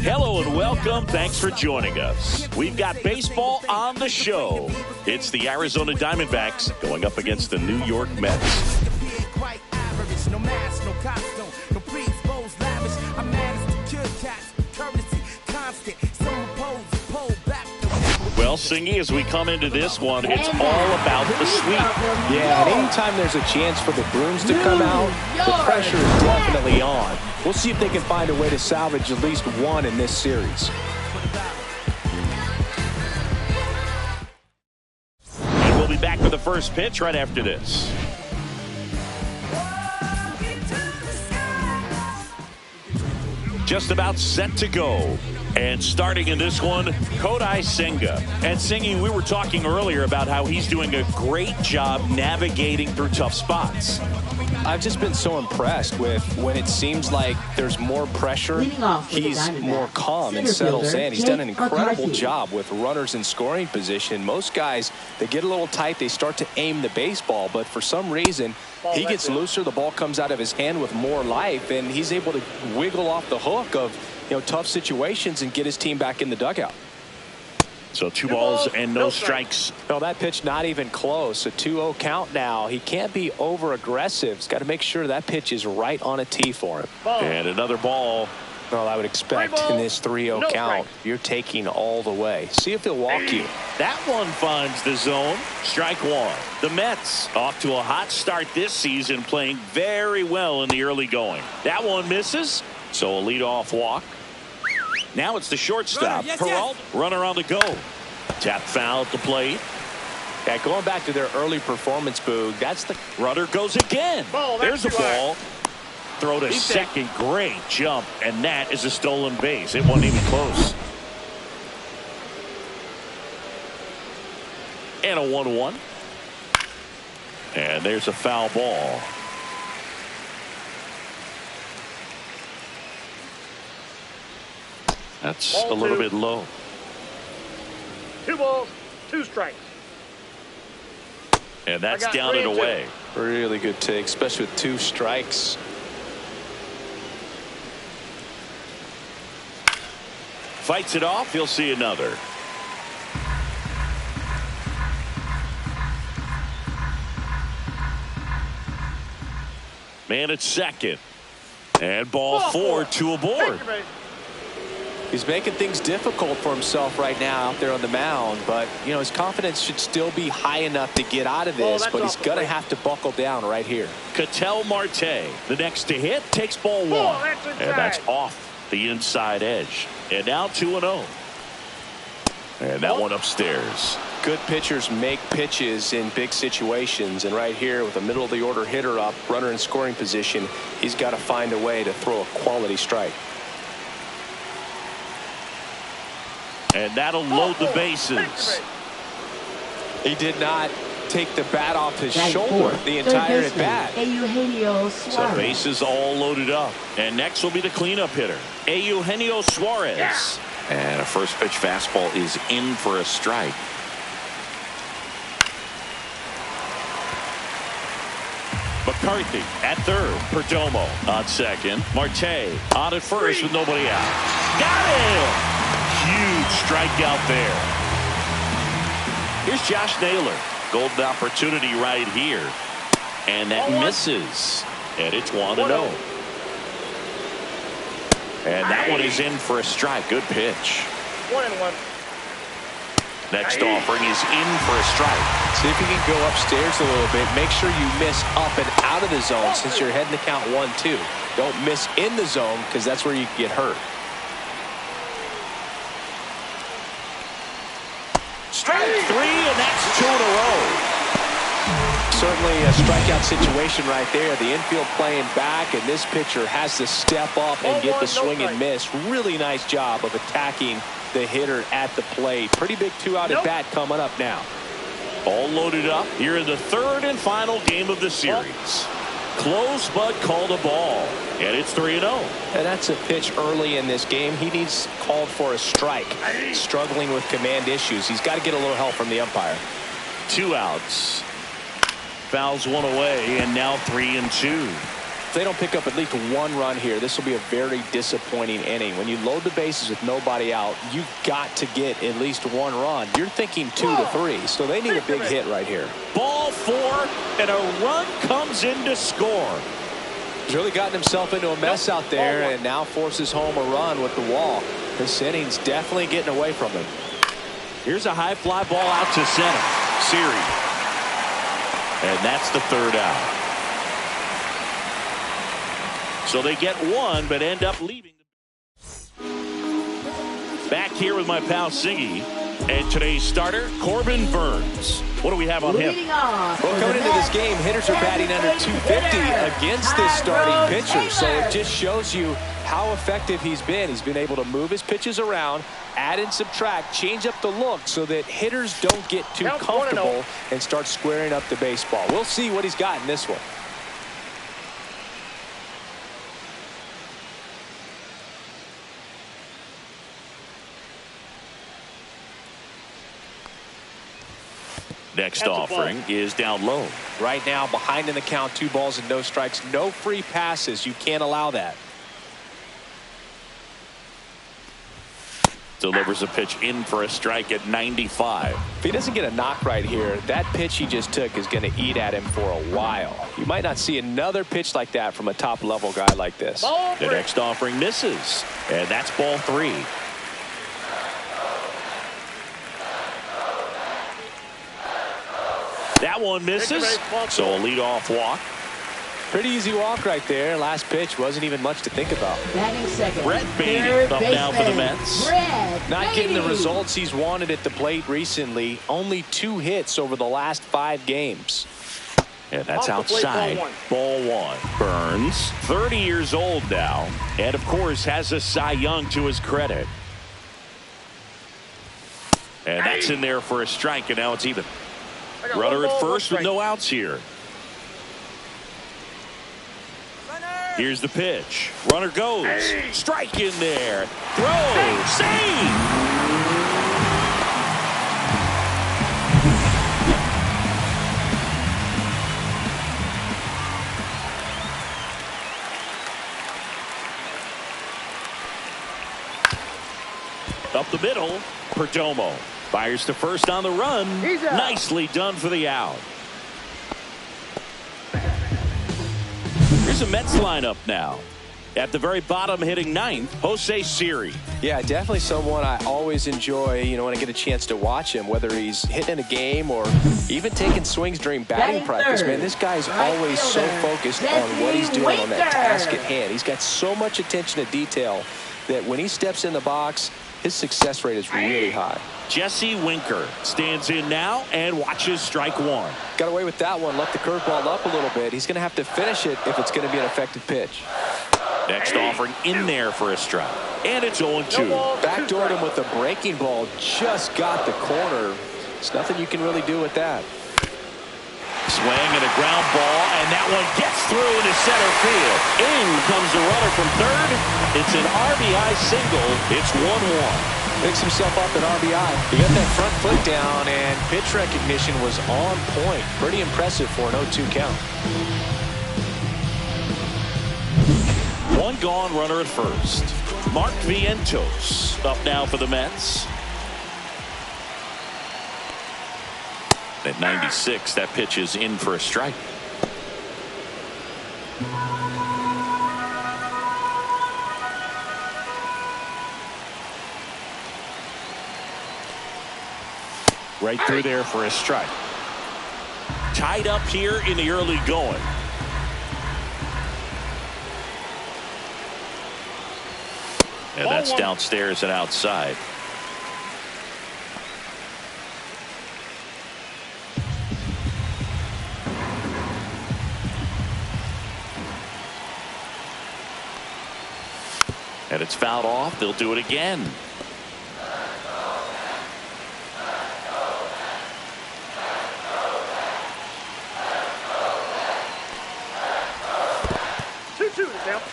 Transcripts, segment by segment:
Hello and welcome. Thanks for joining us. We've got baseball on the show. It's the Arizona Diamondbacks going up against the New York Mets. Well, Singy, as we come into this one, it's all about the sweep. Yeah, and anytime there's a chance for the Bruins to come out, the pressure is definitely on. We'll see if they can find a way to salvage at least one in this series. And we'll be back with the first pitch right after this. Just about set to go. And starting in this one, Kodai Senga. And Singy, we were talking earlier about how he's doing a great job navigating through tough spots. I've just been so impressed with when it seems like there's more pressure, he's more calm and settles in. He's done an incredible job with runners in scoring position. Most guys, they get a little tight, they start to aim the baseball, but for some reason, he gets looser, the ball comes out of his hand with more life, and he's able to wiggle off the hook of tough situations and get his team back in the dugout. So 2 balls and no strikes. No, that pitch not even close. A 2-0 count now. He can't be over aggressive. He's got to make sure that pitch is right on a tee for him. And another ball. Well, I would expect in this 3-0 count, you're taking all the way. See if he'll walk you. That one finds the zone. Strike one. The Mets off to a hot start this season, playing very well in the early going. That one misses. So a leadoff walk. Now it's the shortstop. Peralta, runner on the go. Tap foul at the plate. Yeah, going back to their early performance, Boog, that's the runner goes again. There's a ball. Throw to second. Great jump. And that is a stolen base. It wasn't even close. And a 1-1. And there's a foul ball. That's a little bit low. 2 balls, 2 strikes. And that's down and away. Really good take, especially with 2 strikes. Fights it off. He'll see another. Man at second. And ball 4, 2 aboard. He's making things difficult for himself right now out there on the mound, but his confidence should still be high enough to get out of this, but he's going to have to buckle down right here. Ketel Marte, the next to hit, takes ball 1. And that's off the inside edge. And now 2-0. And that one upstairs. Good pitchers make pitches in big situations, and right here with a middle of the order hitter up, runner in scoring position, he's got to find a way to throw a quality strike. And that'll load the bases. He did not take the bat off his shoulder the entire at bat. So bases all loaded up. And next will be the cleanup hitter, Eugenio Suarez. And a first pitch fastball is in for a strike. McCarthy at third. Perdomo on second. Marte on at first with nobody out. Got him! Huge strikeout there. Here's Josh Naylor. Golden opportunity right here. And that misses. And it's 1-0. And that one is in for a strike. Good pitch. 1-1. Next offering is in for a strike. See if you can go upstairs a little bit. Make sure you miss up and out of the zone since you're heading to count 1-2. Don't miss in the zone because that's where you get hurt. Strike 3, and that's 2 in a row. Certainly a strikeout situation right there. The infield playing back, and this pitcher has to step up and get the swing and miss. Really nice job of attacking the hitter at the plate. Pretty big 2-out at bat coming up now. All loaded up here in the third and final game of the series. Close but called a ball, and it's 3-0. And that's a pitch early in this game. He needs called for a strike. Struggling with command issues. He's got to get a little help from the umpire. 2 outs. Fouls one away, and now 3-2. If they don't pick up at least one run here, this will be a very disappointing inning. When you load the bases with nobody out, you've got to get at least one run. You're thinking 2 to 3, so they need a big hit right here. Ball 4, and a run comes in to score. He's really gotten himself into a mess out there and now forces home a run with the walk. This inning's definitely getting away from him. Here's a high fly ball out to center. Siri. And that's the 3rd out. So they get one, but end up leaving. Back here with my pal Siggy. And today's starter, Corbin Burnes. What do we have on him? Well, coming into this game, hitters are batting under 250 against this starting pitcher. So it just shows you how effective he's been. He's been able to move his pitches around, add and subtract, change up the look so that hitters don't get too comfortable and start squaring up the baseball. We'll see what he's got in this one. Next offering is down low. Right now, behind in the count, 2 balls and no strikes, no free passes. You can't allow that. Delivers a pitch in for a strike at 95. If he doesn't get a knock right here, that pitch he just took is going to eat at him for a while. You might not see another pitch like that from a top-level guy like this. The next offering misses, and that's ball 3. That one misses, so a leadoff walk. Pretty easy walk right there. Last pitch wasn't even much to think about. Brett Baty up now for the Mets. Not getting the results he's wanted at the plate recently. Only 2 hits over the last 5 games. And that's outside. Ball 1. Burnes, 30 years old now, and of course has a Cy Young to his credit. And that's in there for a strike, and now it's even. Runner at first with no outs here. Here's the pitch. Runner goes. Strike in there. Throw. Save. Up the middle. Perdomo. Fires to first on the run. Nicely done for the out. Here's a Mets lineup now. At the very bottom, hitting 9th, Jose Siri. Yeah, definitely someone I always enjoy, when I get a chance to watch him, whether he's hitting in a game or even taking swings during batting practice. Man, this guy's always so focused on what he's doing on that task at hand. He's got so much attention to detail that when he steps in the box, his success rate is really high. Jesse Winker stands in now and watches strike 1. Got away with that one. Left the curveball up a little bit. He's going to have to finish it if it's going to be an effective pitch. Next offering in there for a strike. And it's 0-2. Backdoored him with a breaking ball. Just got the corner. There's nothing you can really do with that. Swing and a ground ball, and that one gets through into center field. In comes the runner from third. It's an RBI single. It's 1-1. Picks himself up at RBI. He got that front foot down, and pitch recognition was on point. Pretty impressive for an 0-2 count. 1 gone, runner at first. Mark Vientos up now for the Mets. At 96, that pitch is in for a strike. Right through there for a strike. Tied up here in the early going. And that's downstairs and outside. And it's fouled off. They'll do it again.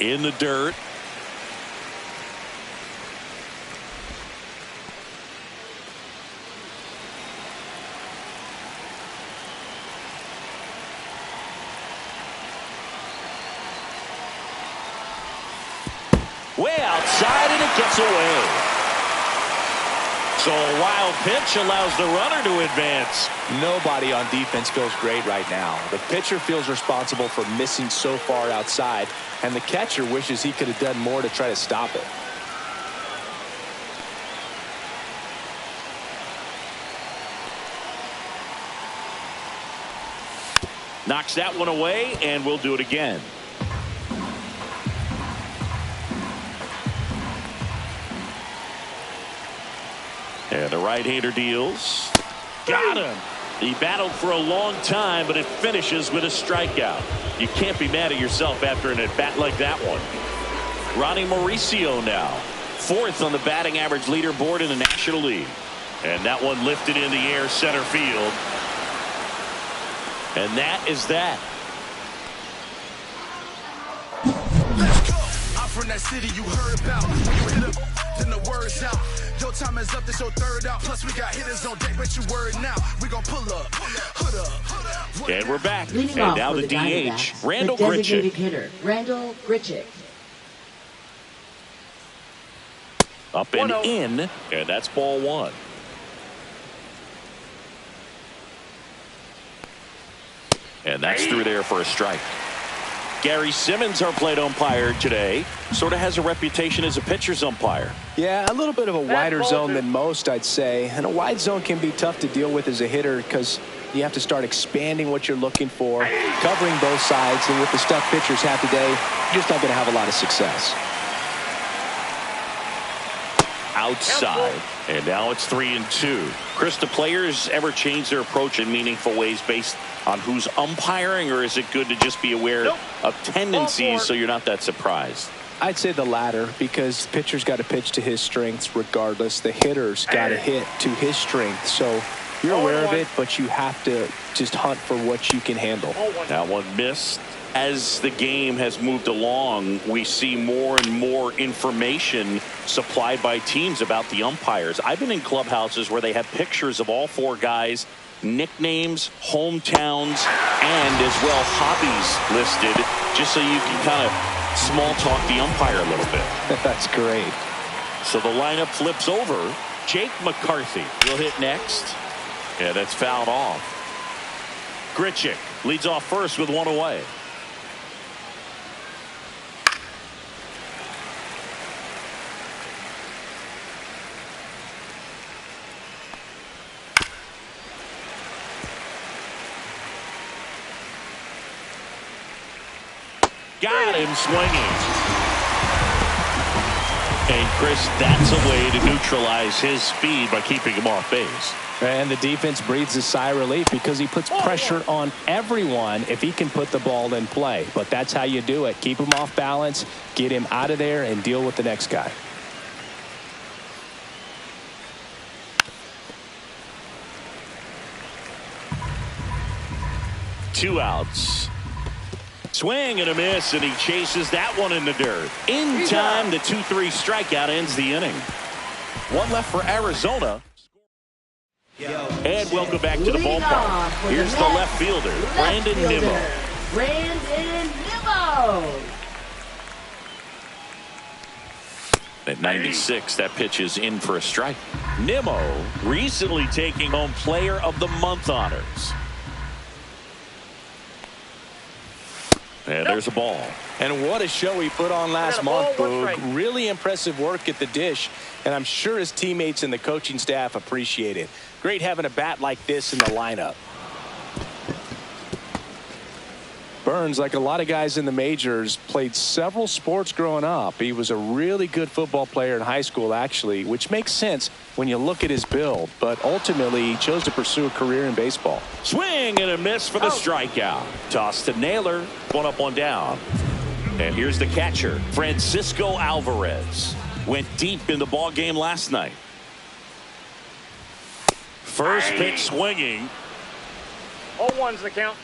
In the dirt. Way outside, and it gets away. So a wild pitch allows the runner to advance. Nobody on defense feels great right now. The pitcher feels responsible for missing so far outside, and the catcher wishes he could have done more to try to stop it. Knocks that one away, and we'll do it again. And the right-hander deals. Got him. He battled for a long time, but it finishes with a strikeout. You can't be mad at yourself after an at-bat like that one. Ronnie Mauricio now, 4th on the batting average leaderboard in the National League. And that one lifted in the air center field. And that is that. Let's go. I'm from that city you heard about. When you hit up, then the word's out. Your time is up, this your third out. Plus we got hitters on deck, but you word now. We gon' pull up, hood up. And we're back. Leading and off now for the DH, Diamondbacks, Randall the Grichuk. designated hitter, Randall Grichuk. Up and in, and that's ball 1. And that's through there for a strike. Gary Simmons, our plate umpire today, sort of has a reputation as a pitcher's umpire. Yeah, a little bit of a wider zone than most, I'd say. And a wide zone can be tough to deal with as a hitter because you have to start expanding what you're looking for, covering both sides. And with the stuff pitchers have today, you're just not going to have a lot of success. Outside, and now it's 3-2. Chris, do players ever change their approach in meaningful ways based on who's umpiring, or is it good to just be aware of tendencies so you're not that surprised? I'd say the latter, because the pitcher's got to pitch to his strengths regardless. The hitter's got to hit to his strength. So you're aware of it, but you have to just hunt for what you can handle. That one missed. As the game has moved along, we see more and more information supplied by teams about the umpires. I've been in clubhouses where they have pictures of all 4 guys, nicknames, hometowns, and as well hobbies listed, just so you can kind of small talk the umpire a little bit. That's great. So the lineup flips over. Jake McCarthy will hit next. Yeah, that's fouled off. Grichuk leads off first with 1 away. Got him swinging. And Chris, that's a way to neutralize his speed by keeping him off base. And the defense breathes a sigh of relief because he puts pressure on everyone if he can put the ball in play. But that's how you do it. Keep him off balance, get him out of there, and deal with the next guy. Two outs. Swing and a miss, and he chases that one in the dirt. In time, the 2-3 strikeout ends the inning. One left for Arizona. And welcome back to the ballpark. Here's the left fielder, Brandon Nimmo. Brandon Nimmo. At 96, that pitch is in for a strike. Nimmo recently taking home Player of the Month honors. And there's a ball. And what a show he put on last month, Boog. Really impressive work at the dish, and I'm sure his teammates and the coaching staff appreciate it. Great having a bat like this in the lineup. Burns, like a lot of guys in the majors, played several sports growing up. He was a really good football player in high school, actually, which makes sense when you look at his build. But ultimately, he chose to pursue a career in baseball. Swing and a miss for the strikeout. Toss to Naylor. 1 up, 1 down. And here's the catcher, Francisco Alvarez. Went deep in the ball game last night. First pitch swinging. 0-1's the count.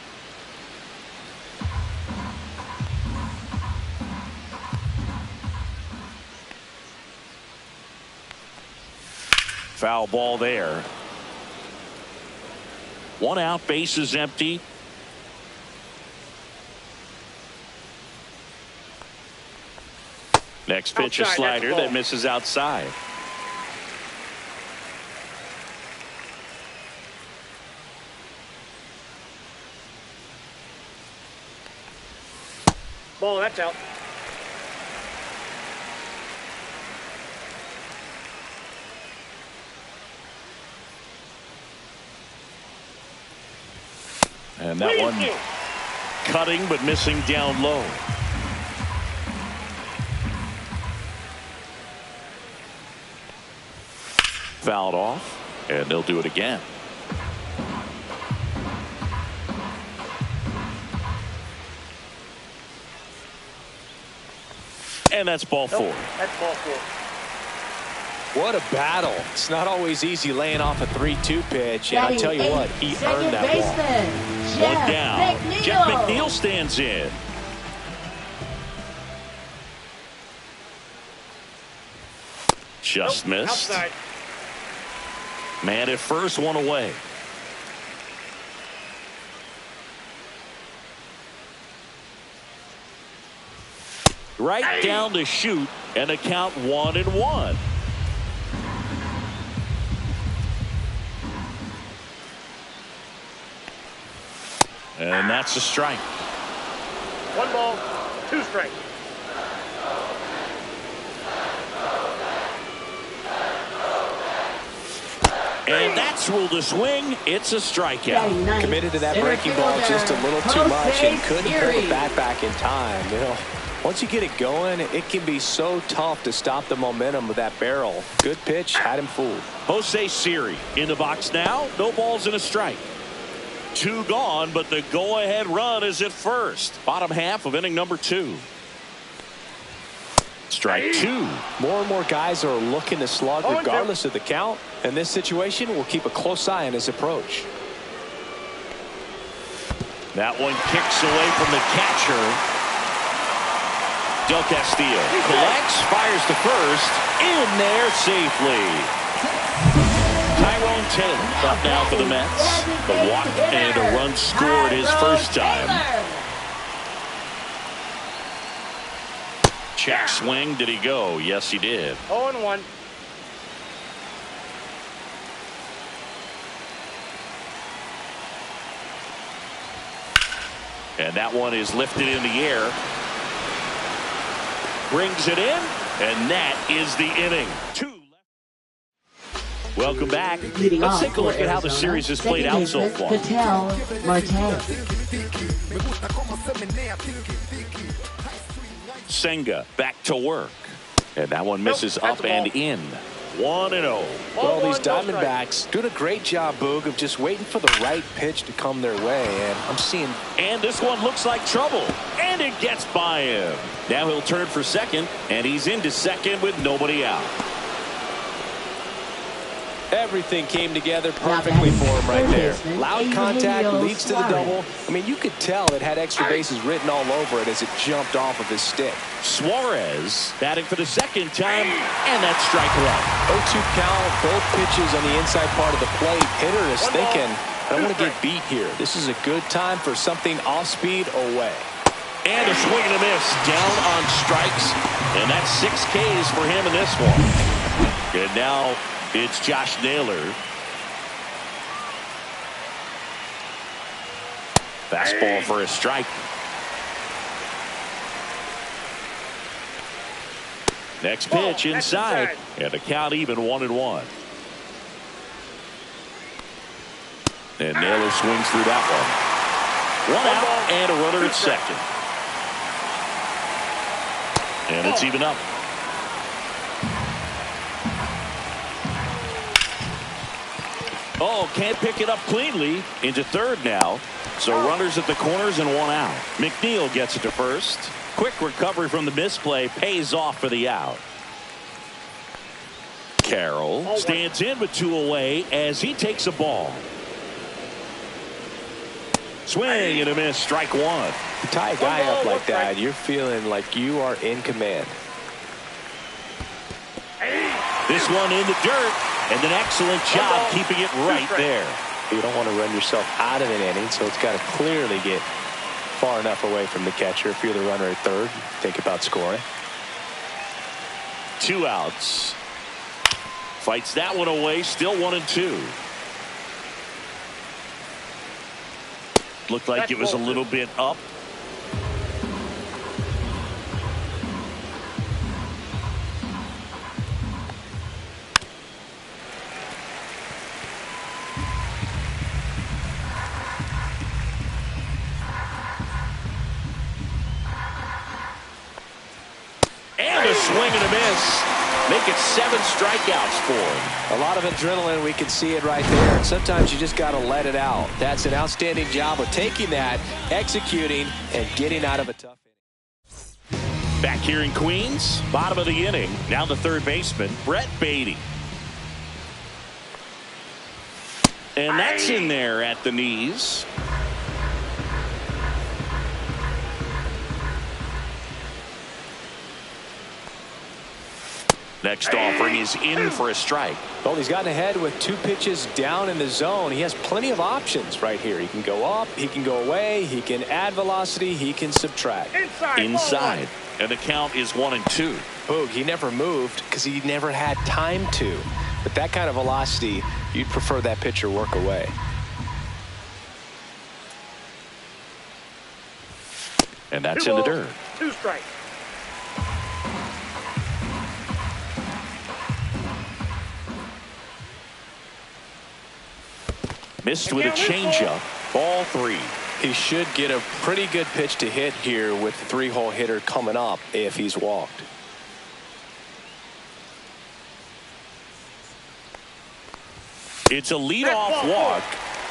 Foul ball there. 1 out, base is empty. Next pitch, a slider that misses outside. Ball, that's out. And that one cutting but missing down low. Fouled off, and they'll do it again. And that's ball four. That's ball four. What a battle. It's not always easy laying off a 3-2 pitch, and I'll tell you what, he earned that ball. One down. Jeff McNeil stands in. Just missed. Outside. Man at first, one away. Right down to shoot, and the count 1-1. And that's a strike. 1 ball, 2 strikes. And that's ruled a swing. It's a strikeout. Committed to that breaking ball just a little too much and couldn't pull the bat back in time. You know, once you get it going, it can be so tough to stop the momentum of that barrel. Good pitch, had him fooled. Jose Siri in the box now. No balls and a strike. 2 gone, but the go-ahead run is at first. Bottom half of inning number 2. Strike 2. More and more guys are looking to slug regardless of the count. In this situation, we'll keep a close eye on his approach. That one kicks away from the catcher. Del Castillo collects, fires to first, in there safely. Tyrone Taylor up now for the Mets. The walk and a run scored his first time. Check swing. Did he go? Yes, he did. 0-1. And that one is lifted in the air. Brings it in, and that is the inning. 2. Welcome back. Let's take a look at how the series has played out so far. Ketel Marte. Senga back to work. And that one misses up and in. 1-0. Well, these Diamondbacks doing a great job, Boog, of just waiting for the right pitch to come their way. And I'm seeing. And this one looks like trouble. And it gets by him. Now he'll turn for second. And he's into second with nobody out. Everything came together perfectly for him right there. Loud contact leads to the double. I mean, you could tell it had extra bases written all over it as it jumped off of his stick. Suarez batting for the second time, and that's strike one. 0-2 count, both pitches on the inside part of the plate. Hitter is thinking, I don't want to get beat here. This is a good time for something off speed away. And a swing and a miss down on strikes, and that's 6 Ks for him in this one. And now it's Josh Naylor. Fastball for a strike. Next pitch inside, and the count even 1-1. And Naylor swings through that one. 1 out and a runner at second. And it's even up. Oh, can't pick it up cleanly. Into third now. So runners at the corners and 1 out. McNeil gets it to first. Quick recovery from the misplay pays off for the out. Carroll stands in with 2 away as he takes a ball. Swing and a miss. Strike 1. You tie a guy up like that, you're feeling like you are in command. This one in the dirt. And an excellent job keeping it right there. You don't want to run yourself out of an inning, so it's got to clearly get far enough away from the catcher. If you're the runner at third, think about scoring. 2 outs. Fights that one away. Still 1-2. Looked like it was a little bit up. And a swing and a miss. Make it 7 strikeouts for him. A lot of adrenaline. We can see it right there. And sometimes you just got to let it out. That's an outstanding job of taking that, executing, and getting out of a tough inning. Back here in Queens, bottom of the inning. Now the third baseman, Brett Baty. And that's in there at the knees. Next offering is in for a strike. Well, he's gotten ahead with 2 pitches down in the zone. He has plenty of options right here. He can go up, he can go away, he can add velocity, he can subtract. Inside. And the count is 1-2. Boog, he never moved because he never had time to. But that kind of velocity, you'd prefer that pitcher work away. And that's in the dirt. 2 strikes. Missed with a changeup. Ball 3. He should get a pretty good pitch to hit here with the 3-hole hitter coming up if he's walked. It's a leadoff walk,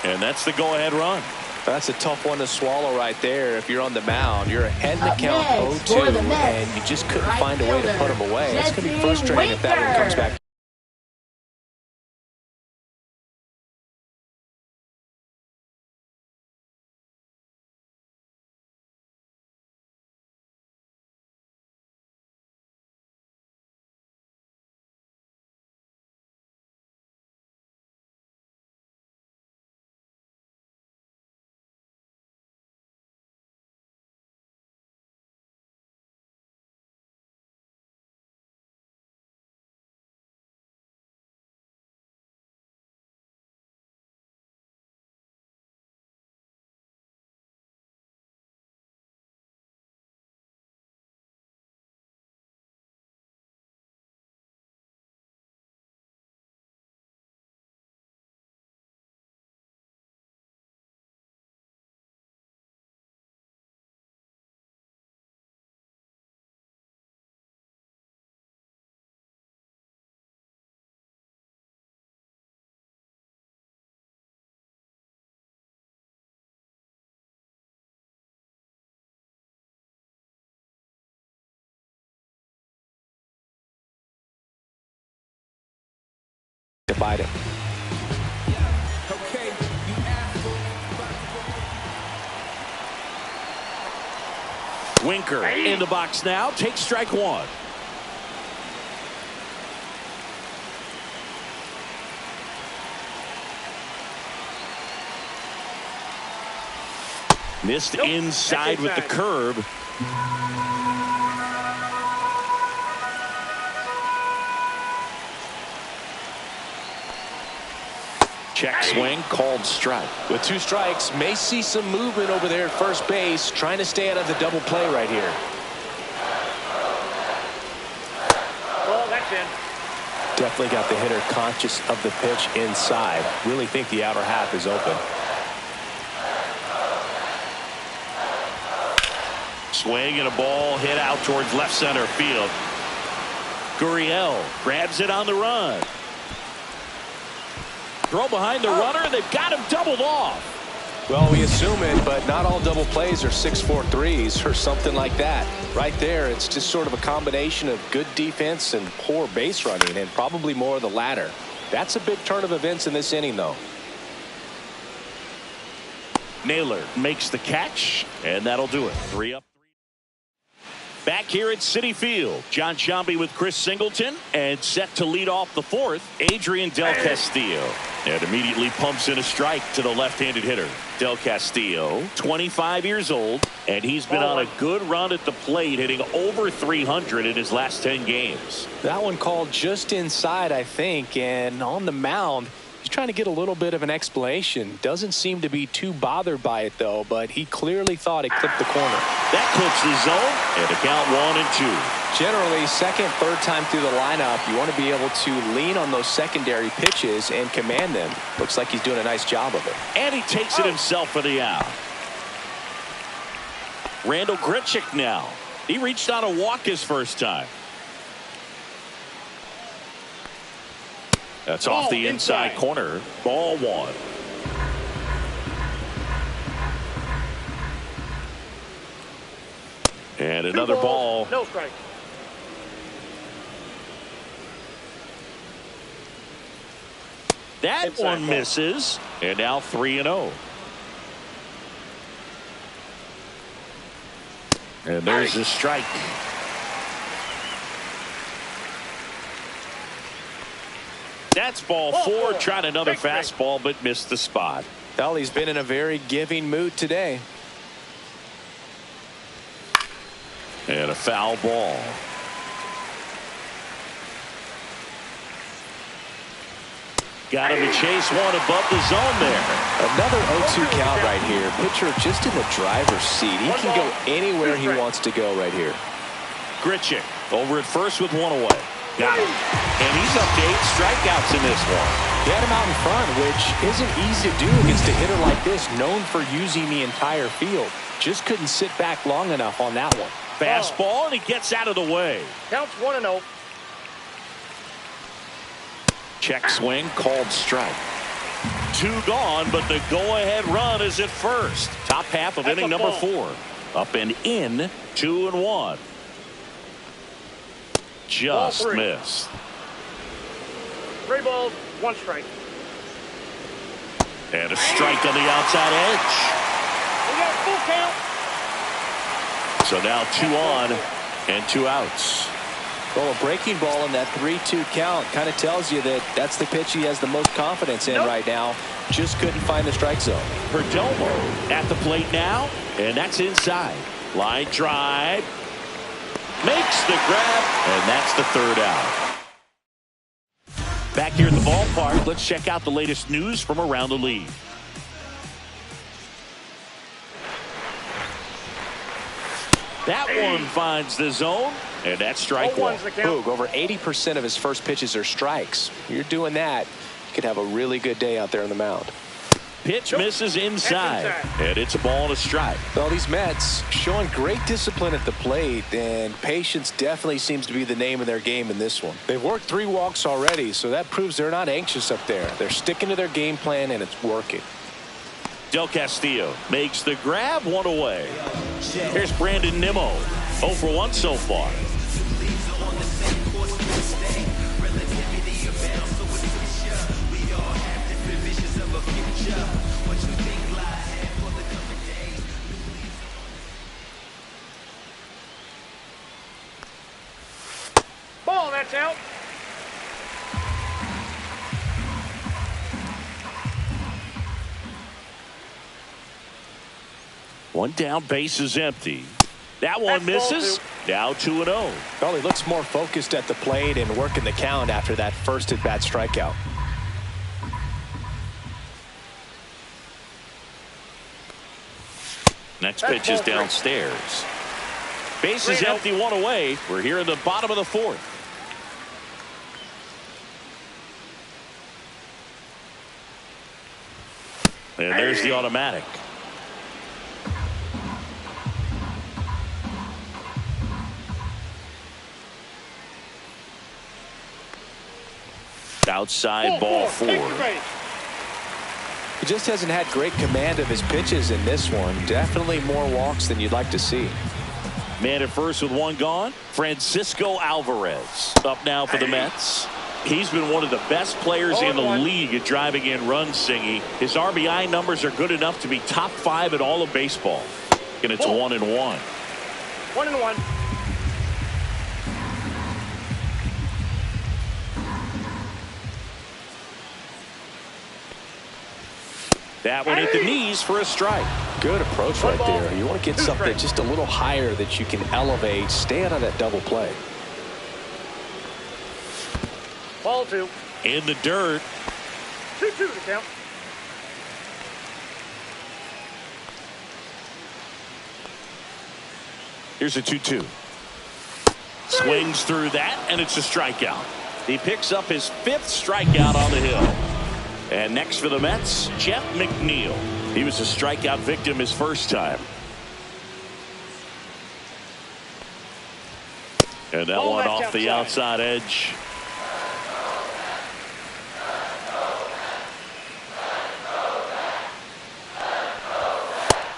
and that's the go-ahead run. That's a tough one to swallow right there. If you're on the mound, you're ahead in the count 0-2, and you just couldn't find a way to put him away. It's going to be frustrating if that one comes back. Biden. Winker in the box now. Takes strike 1. Missed inside with the curve. Check swing, called strike. With 2 strikes, may see some movement over there at first base, trying to stay out of the double play right here. Well, that's in. Definitely got the hitter conscious of the pitch inside. Really think the outer half is open. Swing and a ball hit out towards left center field. Gurriel grabs it on the run. Throw behind the runner. They've got him doubled off. Well, we assume it, but not all double plays are 6-4 threes or something like that. Right there, it's just sort of a combination of good defense and poor base running, and probably more of the latter. That's a big turn of events in this inning, though. Naylor makes the catch, and that'll do it. 3 up. Back here at Citi Field, John Sciambi with Chris Singleton, and set to lead off the fourth, Adrian Del Castillo. And immediately pumps in a strike to the left-handed hitter. Del Castillo, 25 years old, and he's been on a good run at the plate, hitting over 300 in his last 10 games. That one called just inside, I think, and on the mound, he's trying to get a little bit of an explanation. Doesn't seem to be too bothered by it, though, but he clearly thought it clipped the corner. That clips the zone, and a count 1-2. Generally, second, third time through the lineup, you want to be able to lean on those secondary pitches and command them. Looks like he's doing a nice job of it. And he takes it himself for the out. Randal Grichuk now. He reached on a walk his first time. That's off the inside corner. Ball one. And another ball. No strike. That one misses. And now 3-0. And there's the strike. That's ball four. Tried another fastball, but missed the spot. Well, he's been in a very giving mood today. And a foul ball. Got him to chase one above the zone there. Another 0-2 count right here. Pitcher just in the driver's seat. He can go anywhere he wants to go right here. Grichuk over at first with one away. Got him. And he's up to 8 strikeouts in this one. He had him out in front, which isn't easy to do against a hitter like this, known for using the entire field. Just couldn't sit back long enough on that one. Fastball, and he gets out of the way. Counts 1-0. Check swing, called strike. 2 gone, but the go-ahead run is at first. Top half of inning number 4. Up and in, 2-1. Just missed. 3 balls, 1 strike. And a strike on the outside edge. We got a full count. So now 2 on and 2 outs. Well, a breaking ball in that 3-2 count kind of tells you that that's the pitch he has the most confidence in right now. Just couldn't find the strike zone. Perdomo at the plate now, and that's inside. Line drive. Makes the grab, and that's the 3rd out. Back here at the ballpark, let's check out the latest news from around the league. That one finds the zone, and that's strike one. Boog, over 80% of his first pitches are strikes. You're doing that, you could have a really good day out there on the mound. Pitch misses inside, and it's a ball and a strike. Well, these Mets showing great discipline at the plate, and patience definitely seems to be the name of their game in this one. They've worked 3 walks already, so that proves they're not anxious up there. They're sticking to their game plan, and it's working. Del Castillo makes the grab, 1 away. Here's Brandon Nimmo, 0 for 1 so far. Ball, that's out. One down, base is empty. That one misses. Now 2-0. Well, he looks more focused at the plate and working the count after that first at-bat strikeout. Next pitch is downstairs. Base is empty, 1 away. We're here in the bottom of the 4th. And there's the automatic. Outside ball 4. He just hasn't had great command of his pitches in this one. Definitely more walks than you'd like to see. Man at first with 1 gone. Francisco Alvarez up now for the Mets. He's been one of the best players in the league at driving in runs, Singy. His RBI numbers are good enough to be top 5 in all of baseball. And it's 1-1. 1-1. That one hit the knees for a strike. Good approach right there. You want to get something just a little higher that you can elevate. Stay out of that double play. Ball 2. In the dirt. 2-2 to count. Here's a 2-2. Swings through that, and it's a strikeout. He picks up his 5th strikeout on the hill. And next for the Mets, Jeff McNeil. He was a strikeout victim his first time. And that one off the outside edge.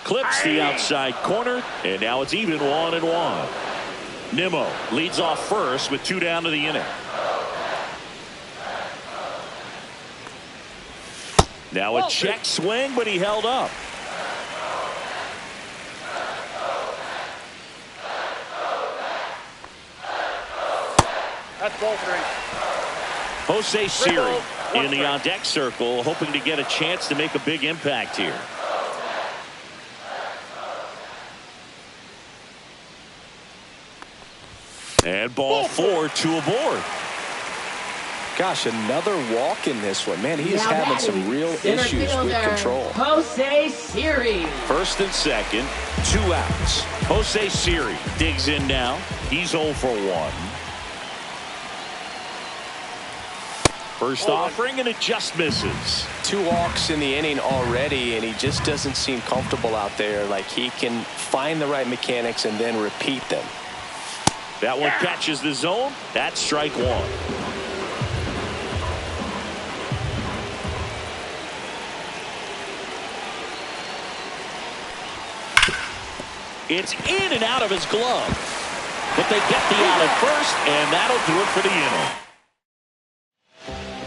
Clips the outside corner, and now it's even 1-1. Nimmo leads off first with 2 down to the inning. Now a check swing, but he held up. That's ball 3. Jose Siri in the on-deck circle, hoping to get a chance to make a big impact here. And ball 4, 2 aboard. Gosh, another walk in this one. Man, he is having some real issues with control. Jose Siri. First and second, 2 outs. Jose Siri digs in now. He's 0 for 1. First offering, and it just misses. 2 walks in the inning already, and he just doesn't seem comfortable out there. Like he can find the right mechanics and then repeat them. That one catches the zone. That's strike 1. It's in and out of his glove. But they get the out at first, and that'll do it for the inning.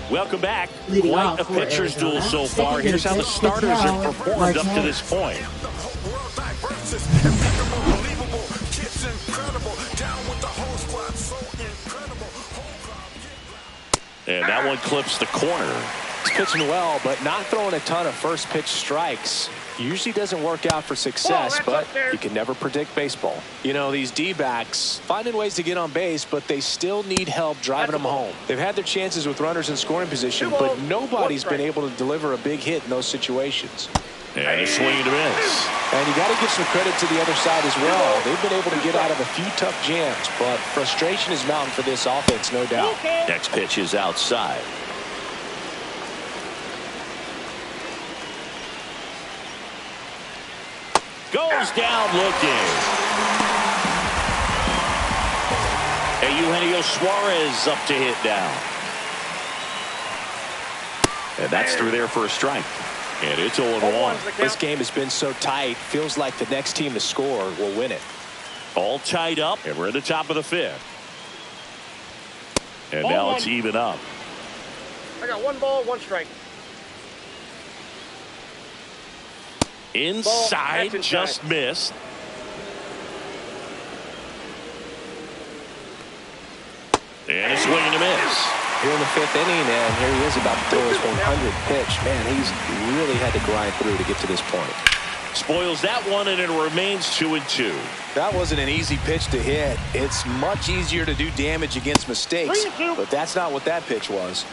Welcome back. Quite a pitcher's duel so far. Here's how the starters have performed up to this point. And that one clips the corner. He's pitching well, but not throwing a ton of first pitch strikes. Usually doesn't work out for success, but you can never predict baseball. You know, these D-backs finding ways to get on base, but they still need help driving them home. They've had their chances with runners in scoring position, but nobody's been able to deliver a big hit in those situations. And a swing and a miss. And you got to give some credit to the other side as well. They've been able to get out of a few tough jams, but frustration is mounting for this offense, no doubt. Next pitch is outside. Goes down looking. And Eugenio Suarez up to hit down. And that's through there for a strike. And it's 0-1. This game has been so tight. Feels like the next team to score will win it. All tied up, and we're at the top of the 5th. And now it's even up. I got 1 ball, 1 strike. Inside, just missed. And a swing and a miss. Here in the 5th inning, and here he is about to throw his 100th pitch. Man, he's really had to grind through to get to this point. Spoils that one, and it remains 2-2. That wasn't an easy pitch to hit. It's much easier to do damage against mistakes, but that's not what that pitch was.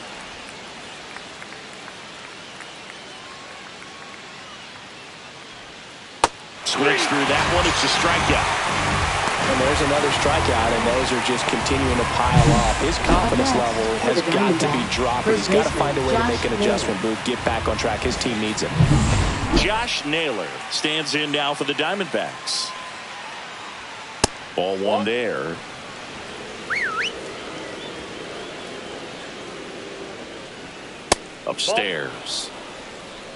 Swings through that one. It's a strikeout. And there's another strikeout, and those are just continuing to pile up. His confidence level has got to be dropping. He's got to find a way to make an adjustment, Boog, get back on track. His team needs him. Josh Naylor stands in now for the Diamondbacks. Ball 1 there. Upstairs.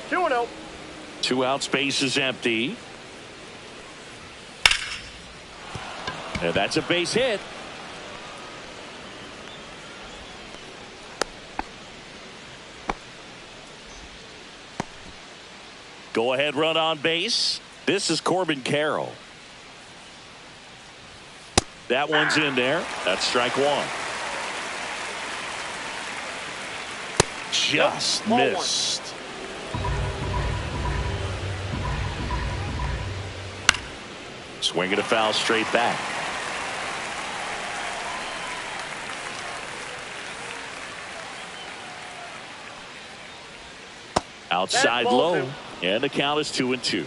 2-0. 2 outs, base is empty. And that's a base hit. Go ahead run on base. This is Corbin Carroll. That one's in there. That's strike 1. Just missed. Swinging a foul straight back. Outside low, and the count is 2-2.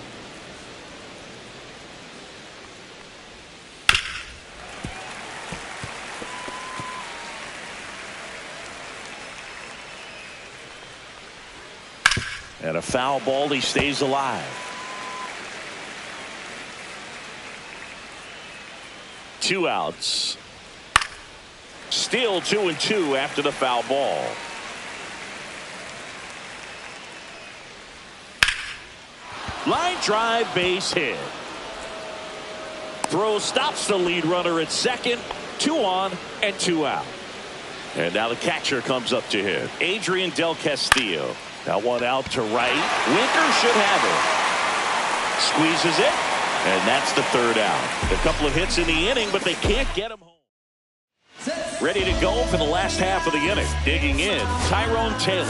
And a foul ball, he stays alive. 2 outs. Still 2-2 after the foul ball. Line drive, base hit. Throw stops the lead runner at second. 2 on and 2 out. And now the catcher comes up to hit. Adrian Del Castillo. That one out to right. Winker should have it. Squeezes it. And that's the 3rd out. A couple of hits in the inning, but they can't get him home. Ready to go for the last half of the inning. Digging in, Tyrone Taylor.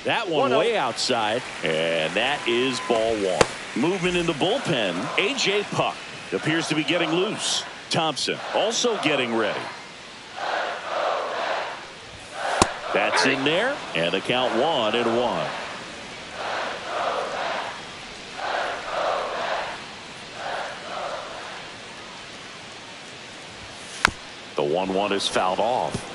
That one way outside, and that is ball 1. Movement in the bullpen. A.J. Puck appears to be getting loose. Thompson also getting ready. That's in there, and the count 1-1. The 1-1 is fouled off.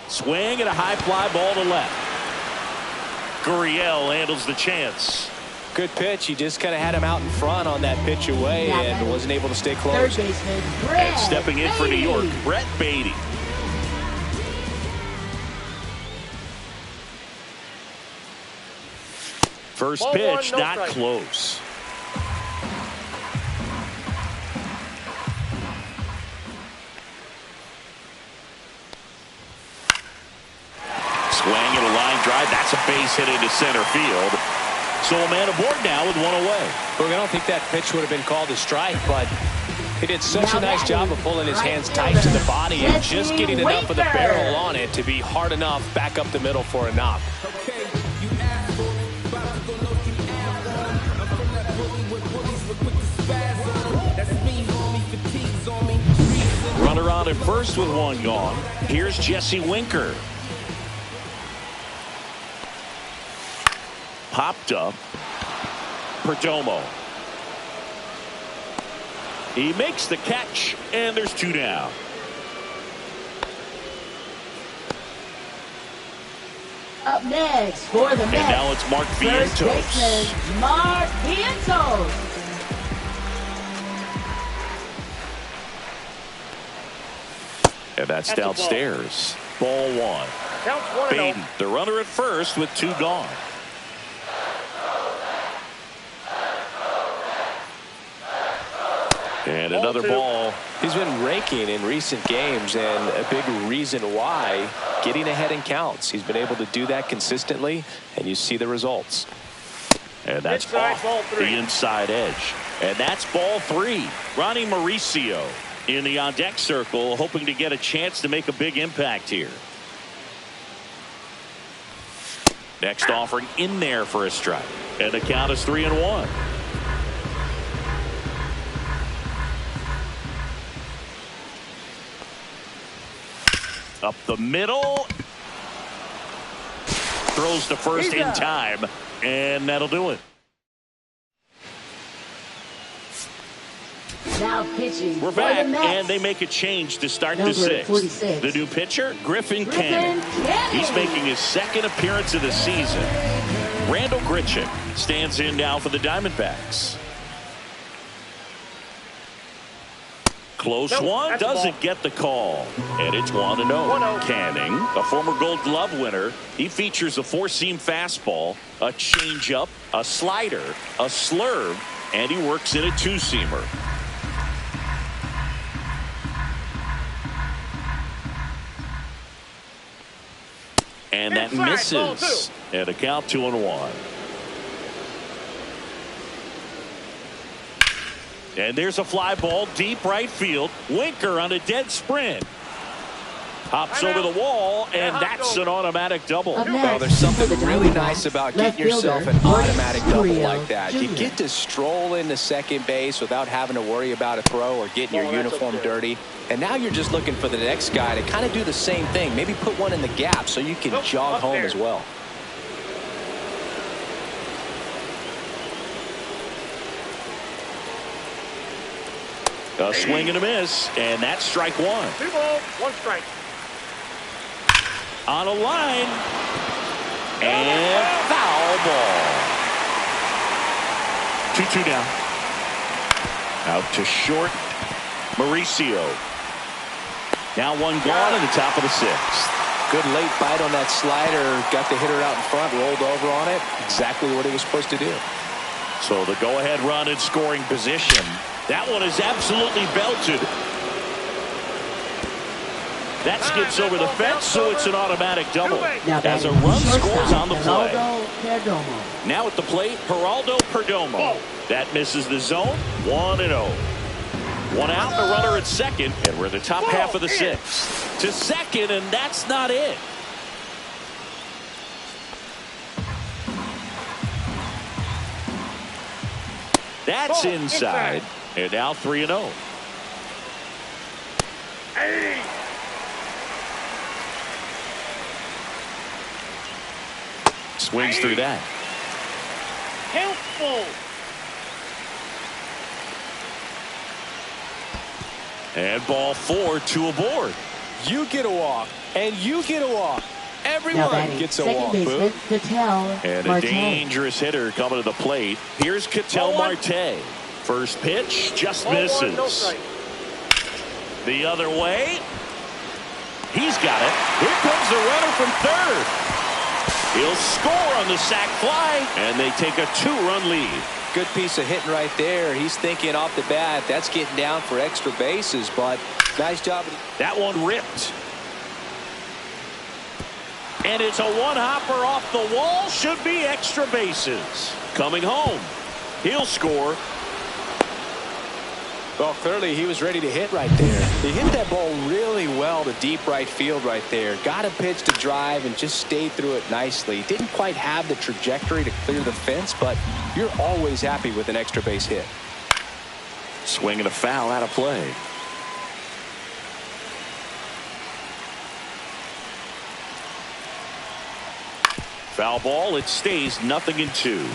Swing and a high fly ball to left. Gurriel handles the chance. Good pitch. He just kind of had him out in front on that pitch away and wasn't able to stay close. And stepping in for New York, Brett Baty. First pitch, not close. Swing and a line drive. That's a base hit into center field. So a man aboard now with 1 away. Look, I don't think that pitch would have been called a strike, but he did such a nice job of pulling his hands tight to the body and just getting enough of the barrel on it to be hard enough back up the middle for a knock. Runner on at first with 1 gone. Here's Jesse Winker. Popped up. Perdomo. He makes the catch, and there's 2 down. Up next for the Mets. And now it's Mark Vientos. Mark Vientos. And that's downstairs. Ball 1. Baden, the runner at first with 2 gone. And another ball. He's been raking in recent games, and a big reason why, getting ahead in counts. He's been able to do that consistently, and you see the results. And that's off the inside edge. And that's ball 3. Ronnie Mauricio in the on-deck circle, hoping to get a chance to make a big impact here. Next offering in there for a strike. And the count is 3-1. Up the middle. Throws to first in time. And that'll do it. Now pitching. We're back, and they make a change to start the 6th. 46. The new pitcher, Griffin Canning. He's making his 2nd appearance of the season. Randall Grichuk stands in now for the Diamondbacks. Close one, doesn't get the call. And it's 1-0. Canning, a former Gold Glove winner. He features a 4-seam fastball, a changeup, a slider, a slurve, and he works in a 2-seamer. And that misses. And a count 2-1. And there's a fly ball deep right field. Winker on a dead sprint. Hops over the wall, and that's an automatic double. Well, there's something really nice about getting yourself an automatic double like that. You get to stroll into second base without having to worry about a throw or getting your uniform dirty. And now you're just looking for the next guy to kind of do the same thing. Maybe put one in the gap so you can jog home as well. A swing and a miss, and that's strike one. 2 balls, 1 strike. On a line, and foul ball. 2-2 down. Out to short, Mauricio. Now one gone in the top of the 6th. Good late bite on that slider. Got the hitter out in front, rolled over on it. Exactly what he was supposed to do. So the go-ahead run in scoring position. That one is absolutely belted. That skips over the fence, so it's an automatic double. As a run scores on the play. Now at the plate, Geraldo Perdomo. That misses the zone. 1-0. One out, the runner at second, and we're in the top half of the 6th. To second, and that's not it. That's inside. And now 3-0. Hey! Swings through that. Helpful. And ball 4, 2 aboard. You get a walk, and you get a walk. Everyone gets a walk, Boo. And a dangerous hitter coming to the plate. Here's Ketel Marte. First pitch just misses. The other way. He's got it. Here comes the runner from third. He'll score on the sac fly, and they take a 2-run lead. Good piece of hitting right there. He's thinking off the bat, that's getting down for extra bases, but nice job. That one ripped. And it's a one-hopper off the wall. Should be extra bases. Coming home. He'll score. Well, clearly he was ready to hit right there. He hit that ball really well to deep right field right there. Got a pitch to drive and just stayed through it nicely. Didn't quite have the trajectory to clear the fence, but you're always happy with an extra base hit. Swing and a foul out of play. Foul ball. It stays 0-2.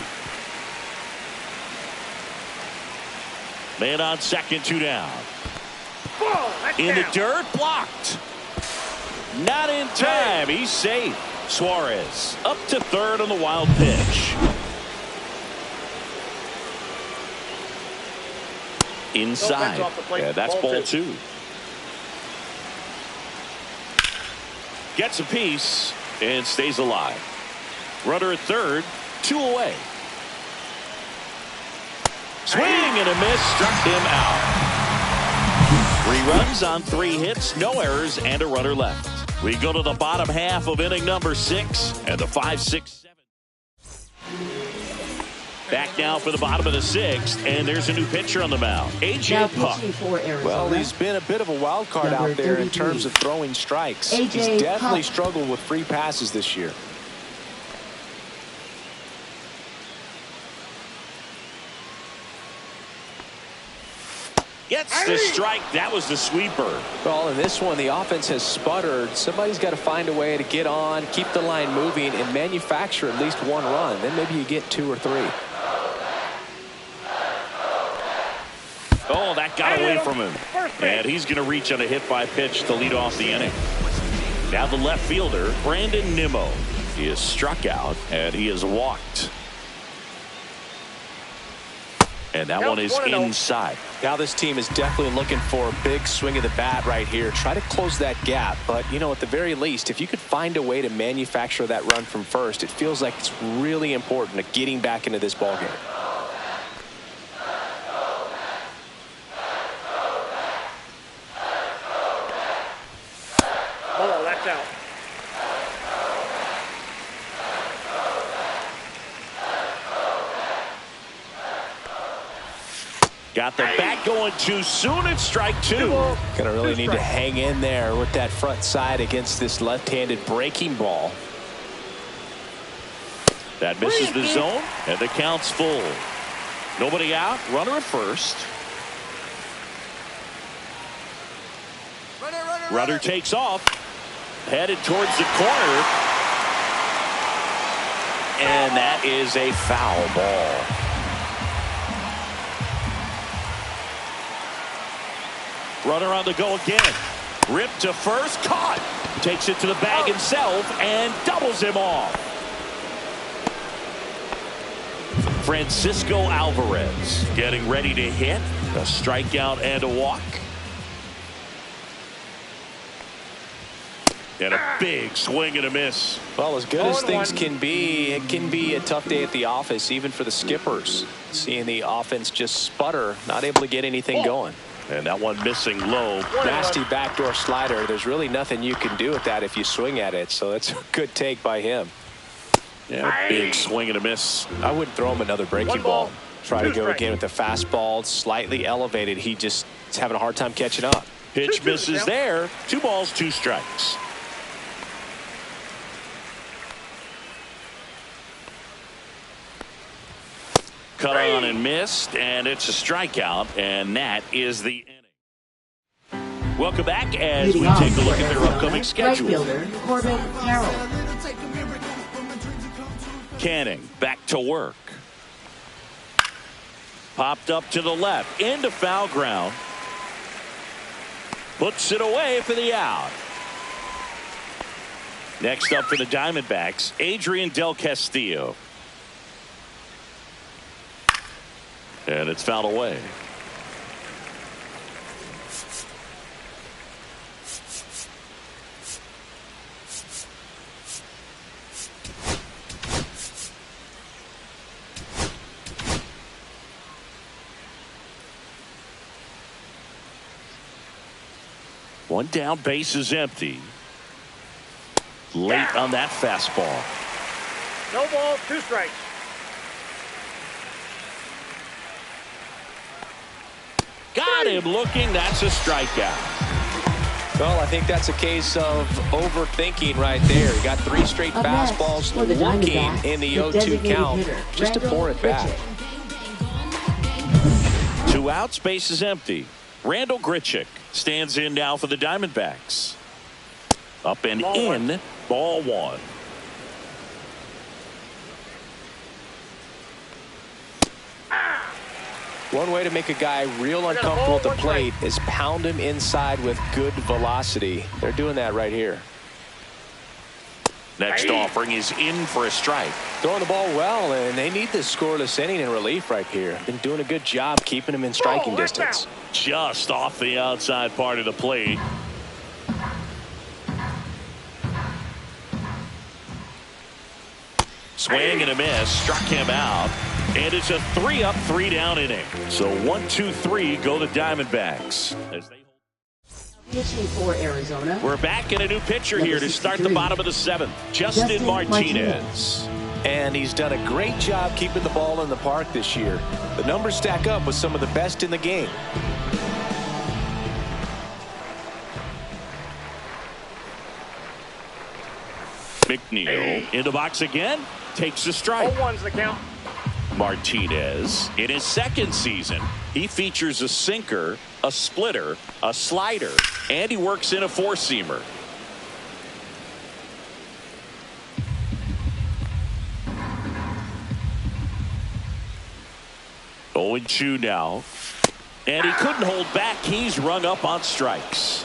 Man on second, 2 down. In the dirt, blocked. Not in time. He's safe. Suarez up to third on the wild pitch. Inside. Yeah, that's ball 2. Gets a piece and stays alive. Runner at third, 2 away. Swing and a miss, struck him out. 3 runs on 3 hits, no errors, and a runner left. We go to the bottom half of inning number 6 and the 5, 6, 7. Back now for the bottom of the 6th, and there's a new pitcher on the mound, A.J. Puk. Well, he's been a bit of a wild card out there in terms of throwing strikes. He's definitely struggled with free passes this year. Gets the strike. That was the sweeper. Well, in this one, the offense has sputtered. Somebody's got to find a way to get on, keep the line moving, and manufacture at least 1 run. Then maybe you get 2 or 3. Oh, that got away from him. And he's going to reach on a hit by pitch to lead off the inning. Now the left fielder, Brandon Nimmo. He is struck out, and he is walked. And that one is inside. Now this team is definitely looking for a big swing of the bat right here. Try to close that gap. But, you know, at the very least, if you could find a way to manufacture that run from first, it feels like it's really important to getting back into this ballgame. Oh, that's out. Got the bat going too soon. It's strike two. Gonna really need to hang in there with that front side against this left-handed breaking ball. That misses the zone, and the count's full. Nobody out. Runner at first. Runner takes off. Headed towards the corner. And that is a foul ball. Runner on the go again. Ripped to first. Caught. Takes it to the bag himself and doubles him off. Francisco Alvarez getting ready to hit. A strikeout and a walk. And a big swing and a miss. Well, as good as things can be, it can be a tough day at the office, even for the skippers. Seeing the offense just sputter, not able to get anything going. And that one missing low. Nasty backdoor slider. There's really nothing you can do with that if you swing at it. So that's a good take by him. Yeah, big swing and a miss. I wouldn't throw him another breaking ball. Try to go again with the fastball, slightly elevated. He just is having a hard time catching up. Pitch misses there. 2 balls, 2 strikes. Cut on and missed, and it's a strikeout, and that is the inning. Welcome back as we take a look at their upcoming schedule. Right fielder, Corbin Carroll. Canning back to work. Popped up to the left, into foul ground. Puts it away for the out. Next up for the Diamondbacks, Adrian Del Castillo. And it's fouled away. One down, base is empty. Late on that fastball. No ball, 2 strikes. Got him looking. That's a strikeout. Well, I think that's a case of overthinking right there. He got 3 straight fastballs looking in the 0-2 count just to pour it back. 2 outs, base is empty. Randall Grichuk stands in now for the Diamondbacks. Up and in, ball 1. One way to make a guy real uncomfortable at the plate is pound him inside with good velocity. They're doing that right here. Next offering is in for a strike. Throwing the ball well, and they need this scoreless inning in relief right here. Been doing a good job keeping him in striking distance. Just off the outside part of the plate. Swing and a miss, struck him out. And it's a 3-up, 3-down inning. So 1, 2, 3 go the Diamondbacks. Pitching for Arizona. We're back in a new pitcher here to start the bottom of the 7th. Justin Martinez. And he's done a great job keeping the ball in the park this year. The numbers stack up with some of the best in the game. McNeil in the box again. Takes a strike. 0-1's the count. Martinez in his 2nd season. He features a sinker, a splitter, a slider, and he works in a 4-seamer. Oh, and 2 now. And he couldn't hold back. He's rung up on strikes.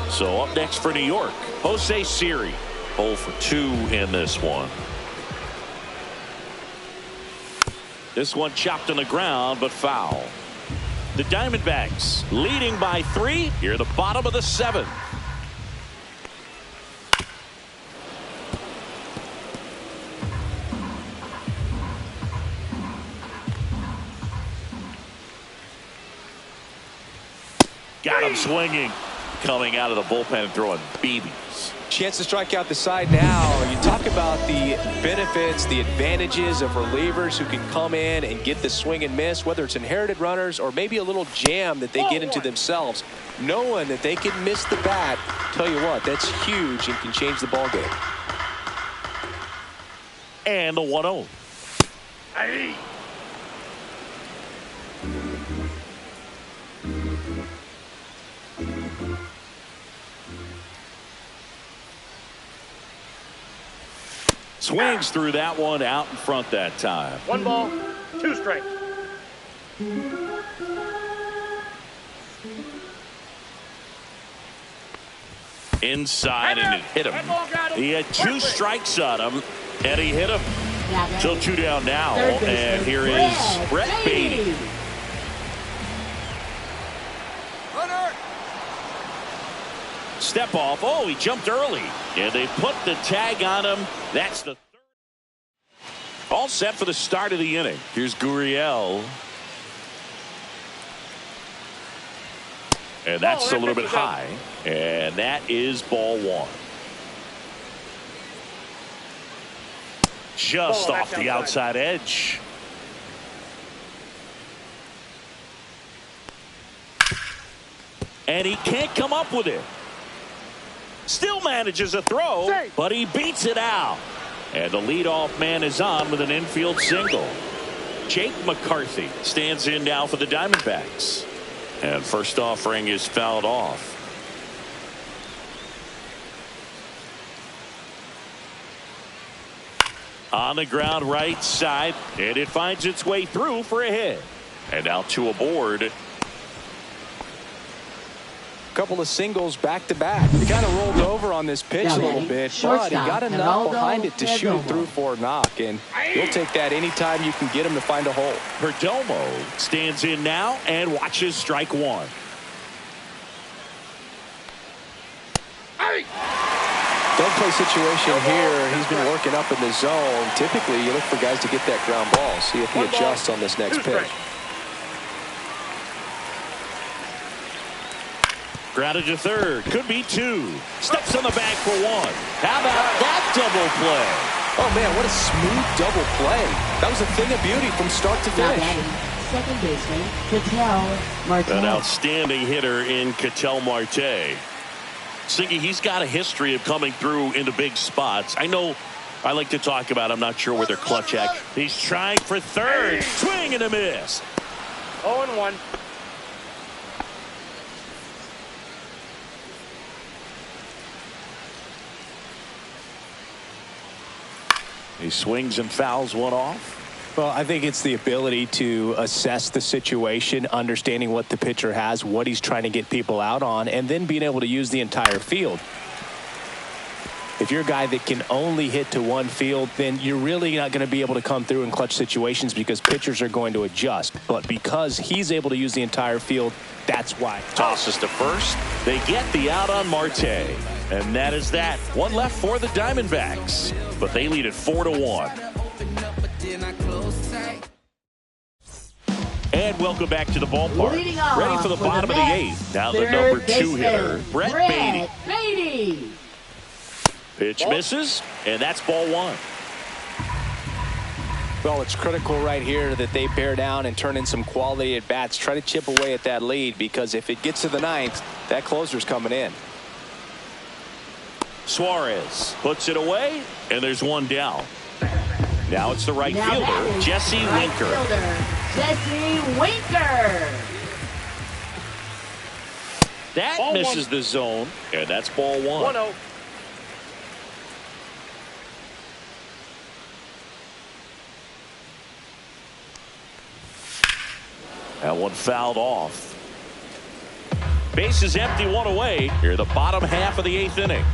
So up next for New York, Jose Siri. 0 for 2 in this one. This one chopped on the ground, but foul. The Diamondbacks leading by 3 here at the bottom of the 7th. Got him swinging. coming out of the bullpen and throwing BBs. Chance to strike out the side now. You talk about the benefits, the advantages of relievers who can come in and get the swing and miss, whether it's inherited runners or maybe a little jam that they get into themselves. Knowing that they can miss the bat, tell you what, that's huge and can change the ball game. And the 1-0. Hey. Swings through that one, out in front that time. 1 ball, 2 strikes. Inside, and it hit him. He had 2 strikes on him, and he hit him. Still 2 down now, and here is Brett Baty. Step off. Oh, he jumped early, and they put the tag on him. That's the third. All set for the start of the inning. Here's Gurriel. And that's a little bit high. And that is ball 1. Just off the outside edge. And he can't come up with it. Still manages a throw, but he beats it out. And the leadoff man is on with an infield single. Jake McCarthy stands in now for the Diamondbacks. And first offering is fouled off. On the ground right side, and it finds its way through for a hit. And now 2 aboard. Couple of singles back to back. He kind of rolled over on this pitch a little bit, but he got enough behind it to shoot through for a knock, and you'll take that anytime you can get him to find a hole. Perdomo stands in now and watches strike 1. Don't play situation here. He's been working up in the zone. Typically, you look for guys to get that ground ball. See if he adjusts on this next pitch. Grounded to third. Could be 2. Steps on the bag for 1. How about that double play? Oh, man, what a smooth double play. That was a thing of beauty from start to finish. Second baseman, Ketel Marte. An outstanding hitter in Ketel Marte. Siggy, he's got a history of coming through into big spots. I know I like to talk about, I'm not sure where they're clutch at. He's trying for third. Swing and a miss. 0-1. He swings and fouls one off. Well, I think it's the ability to assess the situation, understanding what the pitcher has, what he's trying to get people out on, and then being able to use the entire field. If you're a guy that can only hit to one field, then you're really not going to be able to come through in clutch situations because pitchers are going to adjust. But because he's able to use the entire field, that's why. Tosses to first. They get the out on Marte. And that is that. 1 left for the Diamondbacks. But they lead it 4-1. And welcome back to the ballpark. Ready for the bottom of the 8th. Now the number 2 hitter, Brett Baty. Pitch misses, and that's ball 1. Well, it's critical right here that they bear down and turn in some quality at bats. Try to chip away at that lead, because if it gets to the 9th, that closer's coming in. Suarez puts it away, and there's 1 down. Now it's the right fielder, Jesse Winker. That ball misses 1. The zone, and that's ball 1. 1-0. That one fouled off. Base is empty, 1 away. Here the bottom half of the 8th inning.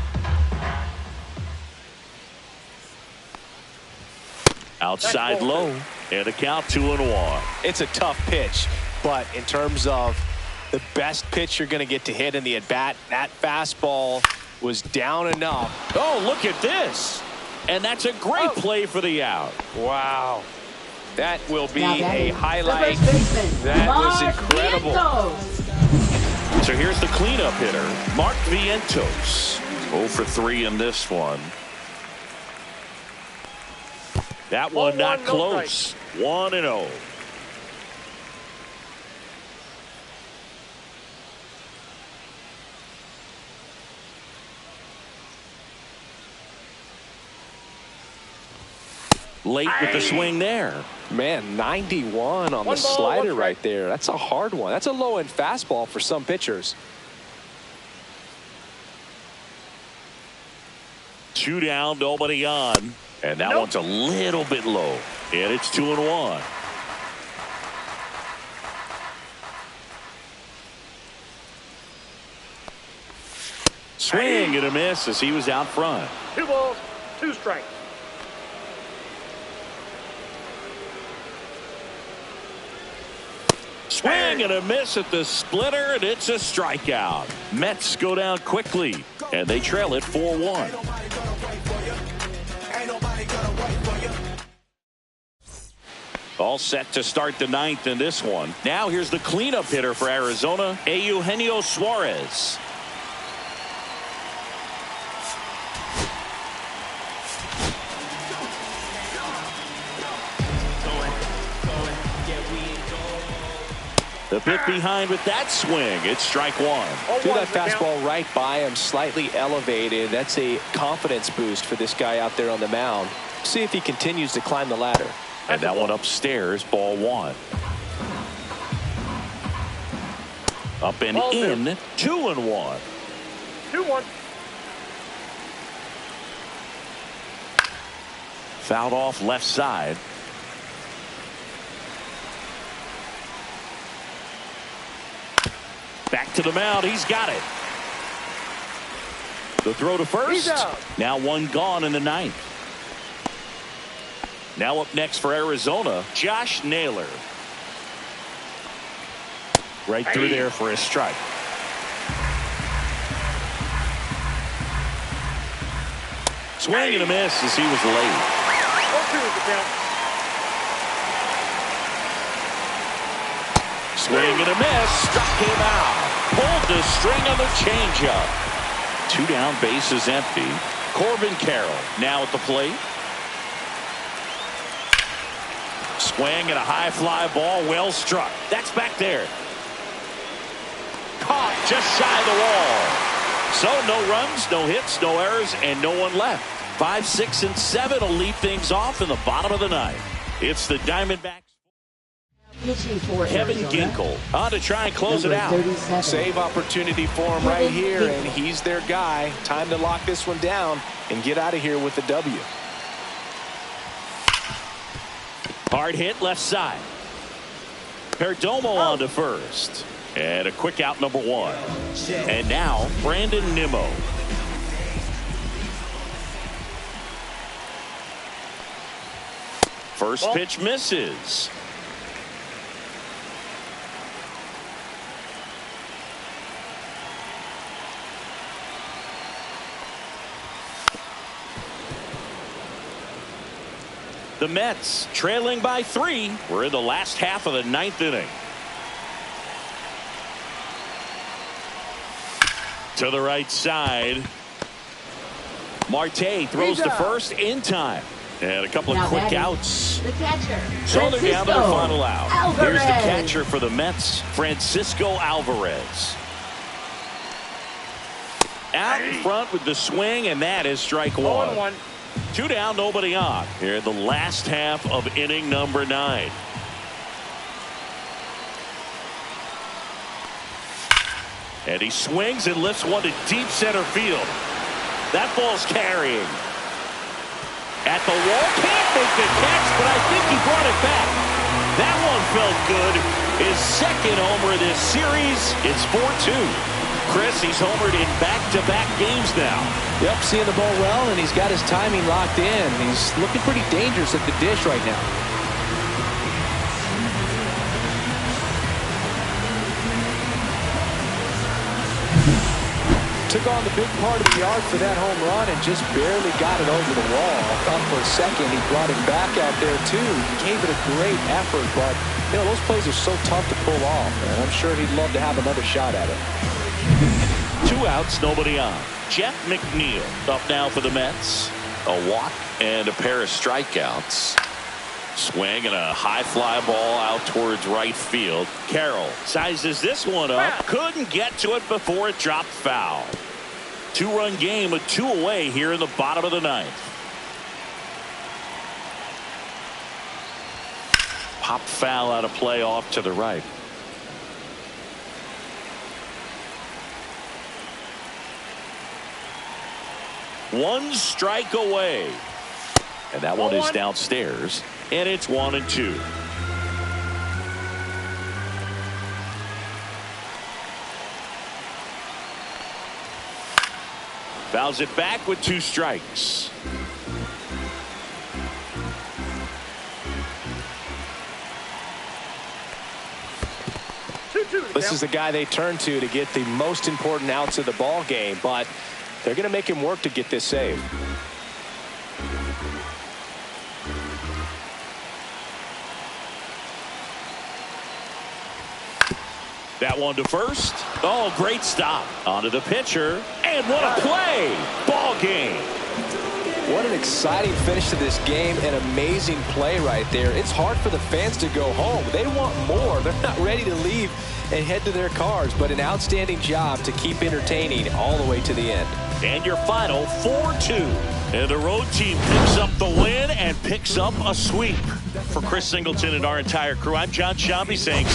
Outside low, and a count 2-1. It's a tough pitch, but in terms of the best pitch you're going to get to hit in the at-bat, that fastball was down enough. Oh, look at this. And that's a great play for the out. Wow. That will be a highlight. That was incredible. So here's the cleanup hitter, Mark Vientos. 0 for 3 in this one. That one not close. 1-0. Late with the swing there. Man, 91 on the slider right there. That's a hard one. That's a low-end fastball for some pitchers. 2 down, nobody on. And that one's a little bit low. And it's 2-1. Swing and a miss as he was out front. 2 balls, 2 strikes. Swing and a miss at the splitter, and it's a strikeout. Mets go down quickly, and they trail it 4-1. All set to start the 9th in this one. Now here's the cleanup hitter for Arizona, Eugenio Suarez. The bit behind with that swing. It's strike 1. Threw that fastball right by him, slightly elevated. That's a confidence boost for this guy out there on the mound. See if he continues to climb the ladder. And that one upstairs, ball 1. Up and in, 2-1. 2-1. Fouled off left side. Back to the mound. He's got it. The throw to first. Now 1 gone in the 9th. Now up next for Arizona, Josh Naylor. Right through there for a strike. Swing and a miss as he was late. 0-2 is the count. Swing and a miss. Struck him out. Pulled the string on the changeup. 2 down, bases empty. Corbin Carroll now at the plate. Swing and a high fly ball, well struck. That's back there. Caught just shy of the wall. So no runs, no hits, no errors, and no one left. 5, 6, and 7 will lead things off in the bottom of the 9th. It's the Diamondbacks. Kevin Ginkel on to try and close it out. Save opportunity for him right here, and he's their guy. Time to lock this one down and get out of here with the W. Hard hit left side. Perdomo on to first. And a quick out, number 1. And now Brandon Nimmo. First pitch misses. The Mets trailing by 3. We're in the last half of the 9th inning. To the right side. Marte throws to first in time. And a couple of quick outs. The catcher, So they're down to their final out. Alvarez. Here's the catcher for the Mets, Francisco Alvarez. Out in front with the swing, and that is strike 1. 0-1. 2 down, nobody on. Here in the last half of inning number 9. And he swings and lifts one to deep center field. That ball's carrying. At the wall, can't make the catch, but I think he brought it back. That one felt good. His second homer this series. It's 4-2. Chris, he's homered in back-to-back games now. Yep, seeing the ball well, and he's got his timing locked in. He's looking pretty dangerous at the dish right now. Took on the big part of the yard for that home run and just barely got it over the wall. I thought for a second he brought it back out there too. He gave it a great effort, but you know those plays are so tough to pull off, and I'm sure he'd love to have another shot at it. 2 outs, nobody on. Jeff McNeil up now for the Mets. A walk and a pair of strikeouts. Swing and a high fly ball out towards right field. Carroll sizes this one up. Couldn't get to it before it dropped foul. 2-run game with 2 away here in the bottom of the 9th. Pop foul out of play off to the right. One strike away. And that one is downstairs. And it's 1-2. Fouls it back with 2 strikes. This is the guy they turn to get the most important outs of the ball game, but they're going to make him work to get this save. That one to first. Oh, great stop. Onto the pitcher. And what a play. Ball game. What an exciting finish to this game. An amazing play right there. It's hard for the fans to go home. They want more. They're not ready to leave and head to their cars, but an outstanding job to keep entertaining all the way to the end. And your final 4-2. And the road team picks up the win and picks up a sweep. For Chris Singleton and our entire crew, I'm John Shambi saying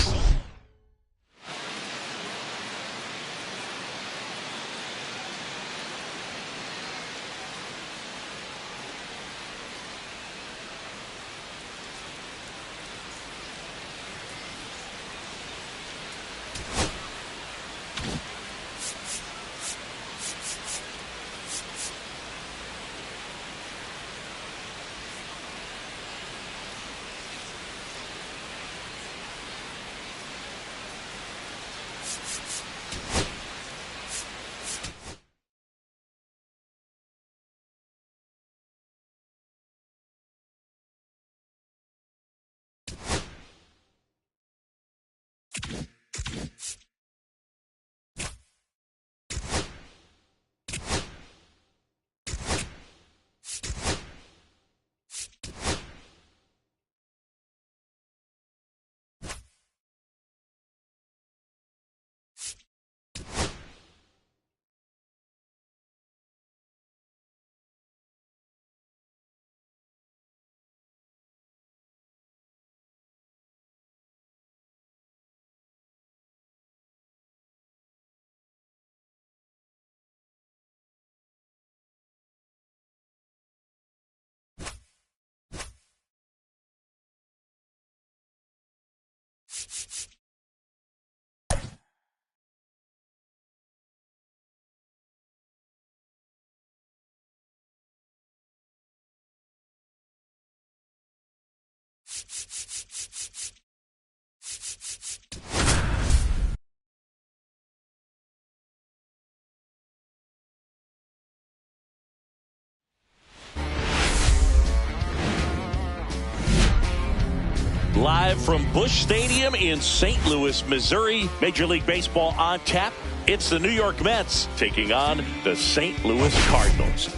live from Busch Stadium in St. Louis, Missouri. Major League Baseball on tap. It's the New York Mets taking on the St. Louis Cardinals.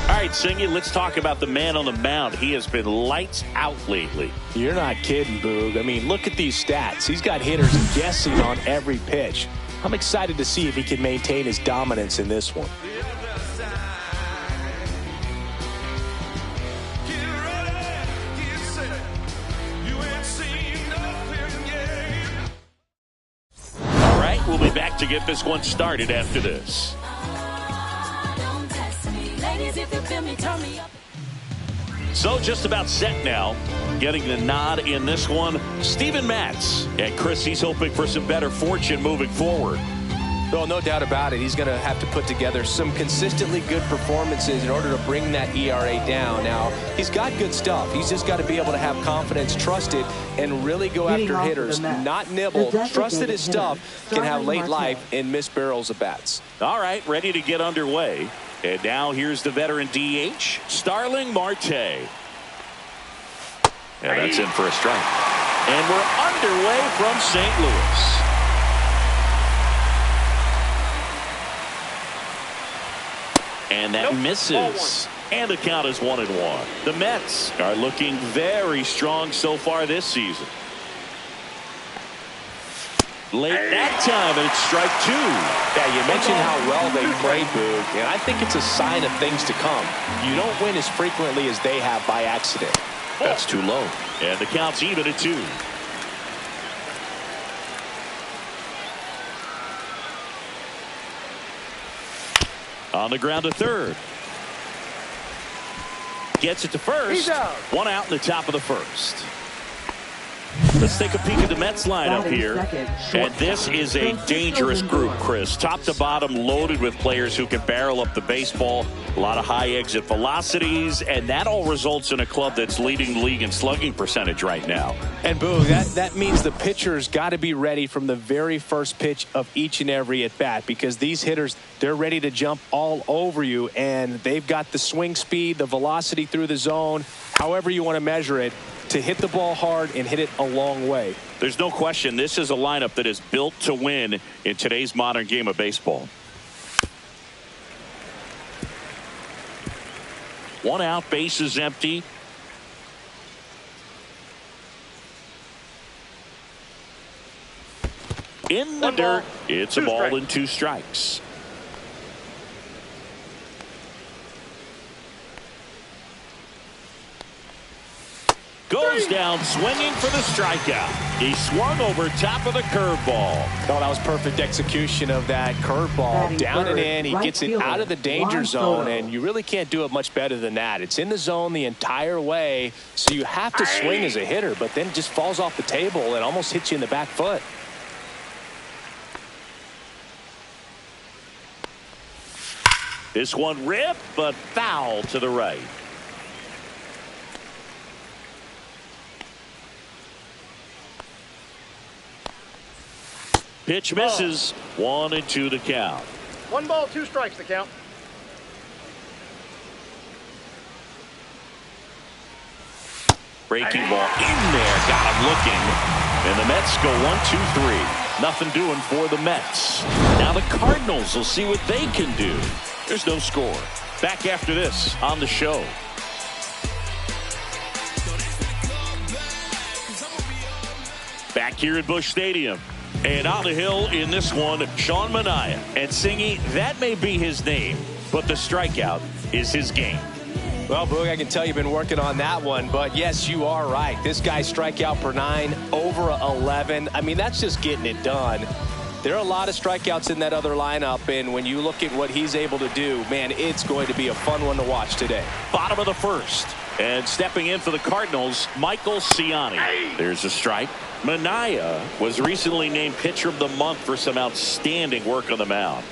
All right, Singy, let's talk about the man on the mound. He has been lights out lately. You're not kidding, Boog. I mean, look at these stats. He's got hitters guessing on every pitch. I'm excited to see if he can maintain his dominance in this one. All right, we'll be back to get this one started after this. So just about set now. Getting the nod in this one, Steven Matz. And Chris, he's hoping for some better fortune moving forward. Well, no doubt about it. He's going to have to put together some consistently good performances in order to bring that ERA down. Now, he's got good stuff. He's just got to be able to have confidence, trust it, and really go after hitters, not nibble. Trust that his stuff can have late life and miss barrels of bats. All right, ready to get underway. And now here's the veteran DH, Starling Marte. And that's in for a strike. And we're underway from St. Louis. And that misses. And the count is 1-1. The Mets are looking very strong so far this season. Late that time, and it's strike 2. Yeah, you mentioned how well they play, Boog, and I think it's a sign of things to come. You don't win as frequently as they have by accident. That's too low. And the count's even at 2. On the ground to third. Gets it to first. One out in the top of the first. Let's take a peek at the Mets lineup here. And this is a dangerous group, Chris. Top to bottom, loaded with players who can barrel up the baseball. A lot of high exit velocities. And that all results in a club that's leading the league in slugging percentage right now. And, Boog, that means the pitcher's got to be ready from the very first pitch of each and every at-bat. Because these hitters, they're ready to jump all over you. And they've got the swing speed, the velocity through the zone, however you want to measure it, to hit the ball hard and hit it a long way. There's no question this is a lineup that is built to win in today's modern game of baseball. One out, base is empty. In the dirt, it's a ball and 2 strikes. Goes down swinging for the strikeout. He swung over top of the curveball. Oh, that was perfect execution of that curveball. Down and in. He gets it out of the danger zone, and you really can't do it much better than that. It's in the zone the entire way, so you have to swing as a hitter, but then it just falls off the table and almost hits you in the back foot. This one ripped, but foul to the right. Pitch misses. 1-2 to count. 1 ball, 2 strikes to count. Breaking ball in there. Got him looking. And the Mets go 1-2-3. Nothing doing for the Mets. Now the Cardinals will see what they can do. There's no score. Back after this on the show. Back here at Busch Stadium. And on the hill in this one, Sean Manaea. And Singy, that may be his name, but the strikeout is his game. Well, Boog, I can tell you've been working on that one, but yes, you are right. This guy's strikeout per 9, over 11. I mean, that's just getting it done. There are a lot of strikeouts in that other lineup, and when you look at what he's able to do, man, it's going to be a fun one to watch today. Bottom of the first. And stepping in for the Cardinals, Michael Ciani. There's a strike. Manaea was recently named Pitcher of the Month for some outstanding work on the mound.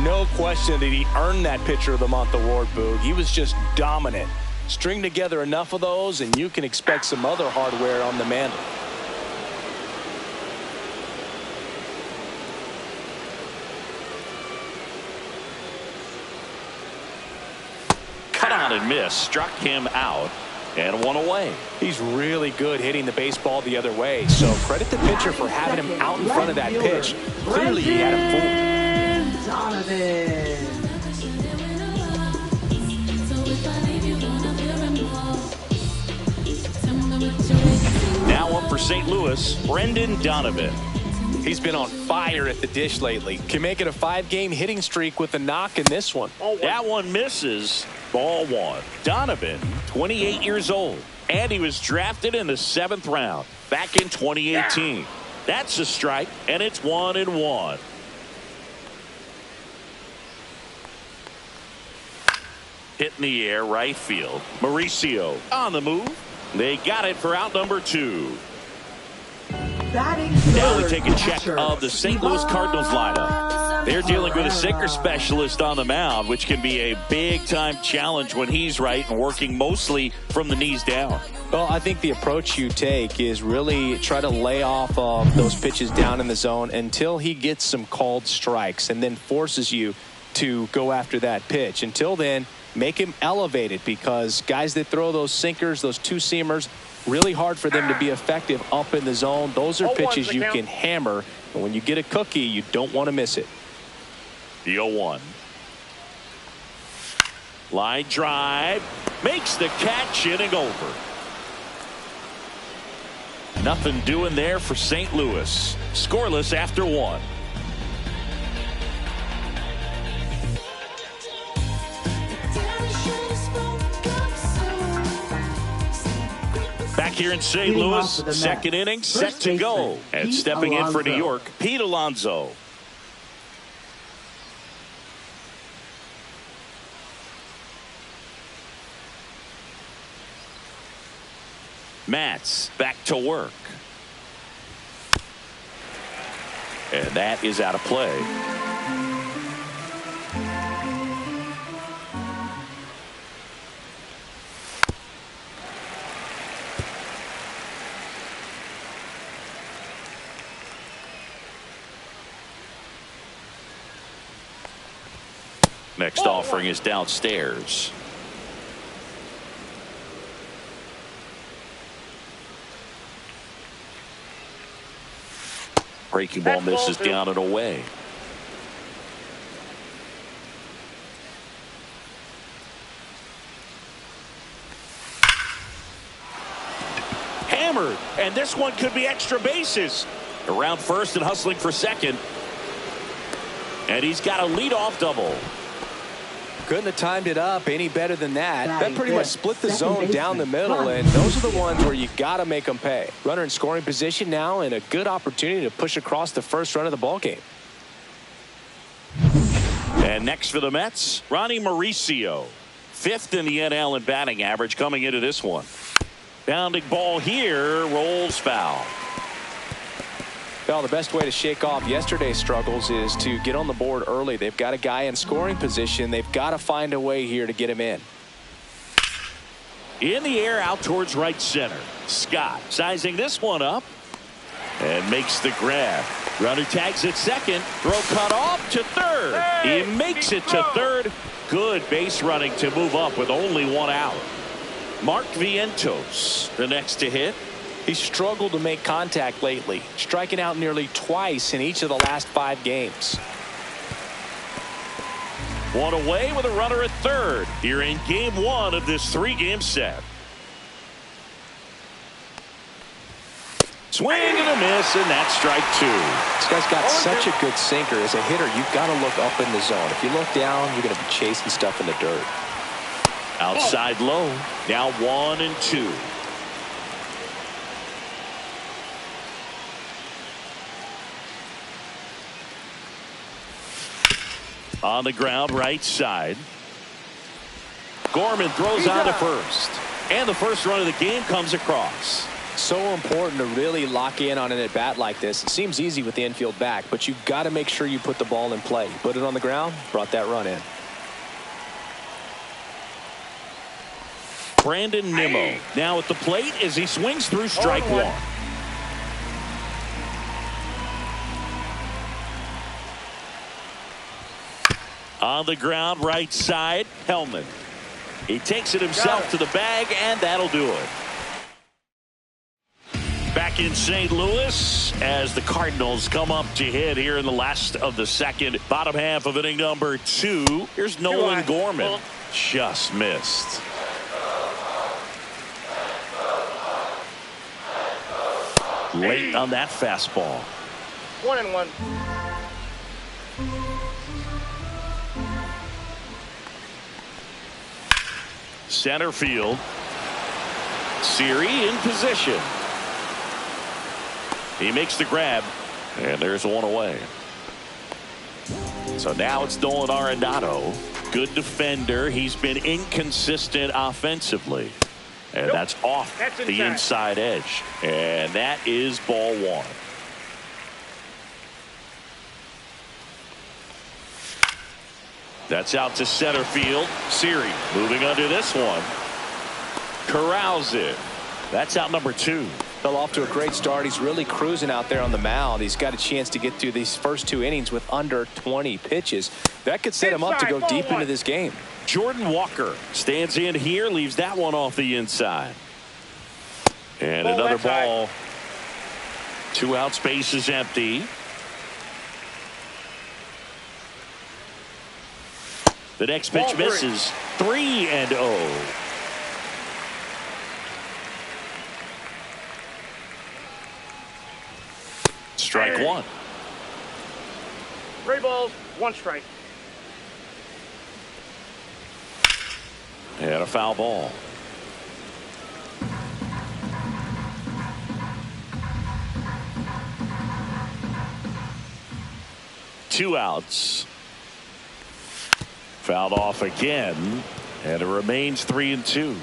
No question that he earned that Pitcher of the Month award, Boog. He was just dominant. String together enough of those, and you can expect some other hardware on the mantle. Cut on and miss. Struck him out. And 1 away. He's really good hitting the baseball the other way. So credit the pitcher for having him out in front of that pitch. Clearly he had him fooled. Now up for St. Louis, Brendan Donovan. He's been on fire at the dish lately. Can make it a 5-game hitting streak with a knock in this one. That one misses. Ball 1. Donovan, 28 years old, and he was drafted in the 7th round back in 2018. That's a strike, and it's 1-1. Hit in the air, right field. Mauricio on the move. They got it for out number 2. Now we take a check of the St. Louis Cardinals lineup. They're dealing with a sinker specialist on the mound, which can be a big-time challenge when he's right and working mostly from the knees down. Well, I think the approach you take is really try to lay off those pitches down in the zone until he gets some called strikes and then forces you to go after that pitch. Until then, make him elevated, because guys that throw those sinkers, those two-seamers, really hard for them to be effective up in the zone. Those are pitches you can hammer, and when you get a cookie, you don't want to miss it. The 0-1. Line drive. Makes the catch, inning over. Nothing doing there for St. Louis. Scoreless after 1. Back here in St. Louis, second inning set to go. And stepping in for New York, Pete Alonso. Matz back to work. And that is out of play. Next offering is downstairs. Breaking ball misses down and away. Hammered, and this one could be extra bases. Around first and hustling for second. And he's got a leadoff double. Couldn't have timed it up any better than that. That pretty much split the zone down the middle, and those are the ones where you got to make them pay. Runner in scoring position now, and a good opportunity to push across the first run of the ball game. And next for the Mets, Ronnie Mauricio. 5th in the NL in batting average coming into this one. Bounding ball here, rolls foul. Well, the best way to shake off yesterday's struggles is to get on the board early. They've got a guy in scoring position. They've got to find a way here to get him in. In the air out towards right center. Scott sizing this one up and makes the grab. Runner tags at second. Throw cut off to third. He makes it to third. Good base running to move up with only 1 out. Mark Vientos, the next to hit. He's struggled to make contact lately, striking out nearly twice in each of the last 5 games. One away with a runner at third here in game 1 of this 3-game set. Swing and a miss, and that's strike 2. This guy's got such a good sinker. As a hitter, you've got to look up in the zone. If you look down, you're going to be chasing stuff in the dirt. Outside low. Now 1 and 2. On the ground, right side. Gorman throws out to first. And the first run of the game comes across. So important to really lock in on an at-bat like this. It seems easy with the infield back, but you've got to make sure you put the ball in play. Put it on the ground, brought that run in. Brandon Nimmo now at the plate as he swings through strike 1. On the ground, right side, Hellman. He takes it himself to the bag, and that'll do it. Back in St. Louis as the Cardinals come up to hit here in the last of the second. Bottom half of inning number 2. Here's Nolan Gorman. Just missed. Late on that fastball. 1-1. Center field. Siri in position. He makes the grab, and there's 1 away. So now it's Nolan Arenado. Good defender. He's been inconsistent offensively. And that's off the inside edge. And that is ball 1. That's out to center field. Siri moving under this one. Corrals it. That's out number 2. Fell off to a great start. He's really cruising out there on the mound. He's got a chance to get through these first 2 innings with under 20 pitches. That could set him up to go deep into this game. Jordan Walker stands in here, leaves that one off the inside. And another ball. 2 out, space is empty. The next pitch misses. 3-0. Strike one. 3 balls, 1 strike. And a foul ball. Two outs. Fouled off again, and it remains 3-2.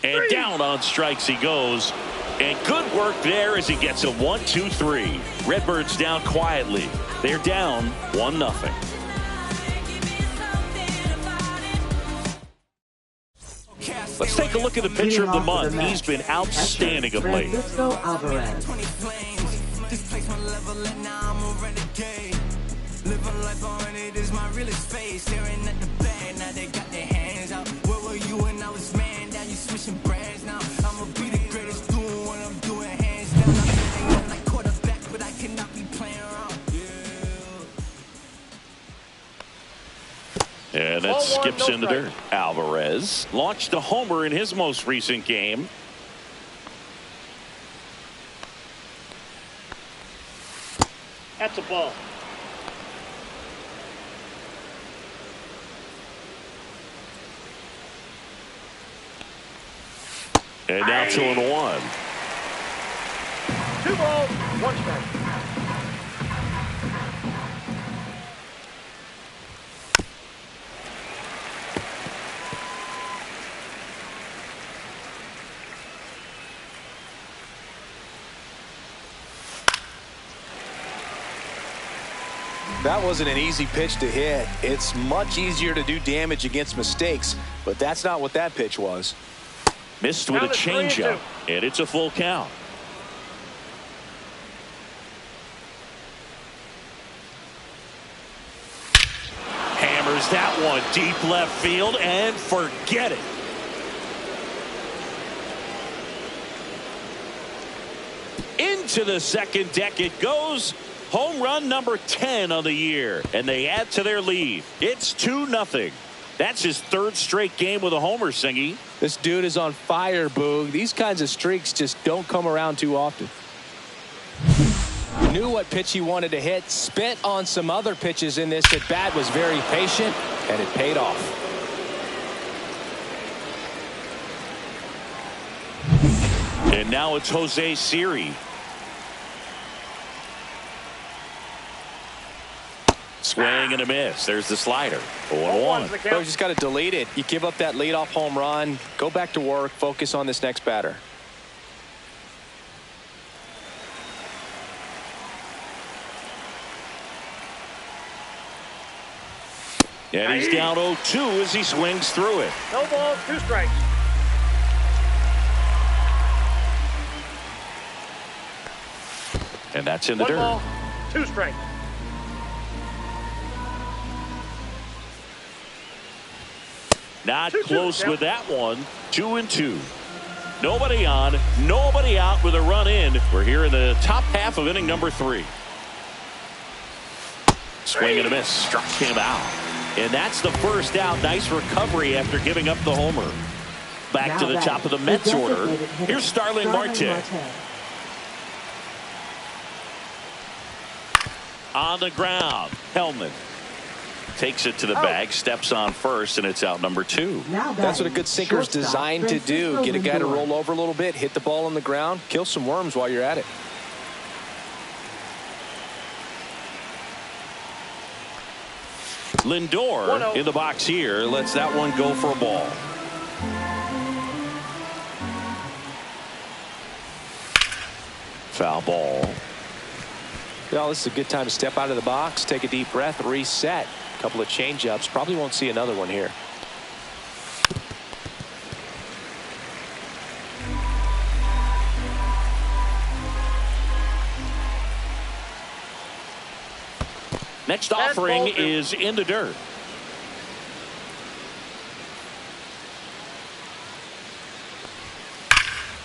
And down on strikes he goes. And good work there as he gets a 1-2-3. Redbirds down quietly. They're down 1-0. Let's take a look at the pitcher of the month. He's been outstanding of late. Francisco Alvarez. Living life on it is my realest face. Staring at the bag, now they got their hands out. Where were you when I was man? Now you switching brands now. I'ma be the greatest doing what I'm doing, hands down. I'm getting like quarterback, but I cannot be playing around. Yeah. And that skips into dirt. Alvarez launched a homer in his most recent game. That's a ball. And now 2-1. 2 balls, 1 strike. That wasn't an easy pitch to hit. It's much easier to do damage against mistakes, but that's not what that pitch was. Missed with a changeup, and it's a full count. Hammers that one deep left field, and forget it. Into the second deck it goes. Home run number 10 on the year, and they add to their lead. It's 2-0. That's his 3rd straight game with a homer, Singy. This dude is on fire, Boog. These kinds of streaks just don't come around too often. Knew what pitch he wanted to hit, spit on some other pitches in this at bat, was very patient, and it paid off. And now it's Jose Siri. Swing and a miss. There's the slider. 0-1. Bro, you just got to delete it. You give up that leadoff home run. Go back to work. Focus on this next batter. And he's down 0-2 as he swings through it. No balls, 2 strikes. And that's in the 1 dirt. ball, 2 strikes. Not close with that one. 2-2. Nobody on, nobody out with a run in. We're here in the top half of inning number 3. Swing and a miss. Struck him out. And that's the first out. Nice recovery after giving up the homer. Back to the top of the Mets order. Here's Starling Marte. On the ground. Hellman takes it to the bag, steps on first, and it's out number 2. That's what a good sinker is designed to do. Get a guy to roll over a little bit, hit the ball on the ground, kill some worms while you're at it. Lindor in the box here lets that one go for a ball. Foul ball. Well, this is a good time to step out of the box, take a deep breath, reset. A couple of change-ups. Probably won't see another one here. Next offering is in the dirt.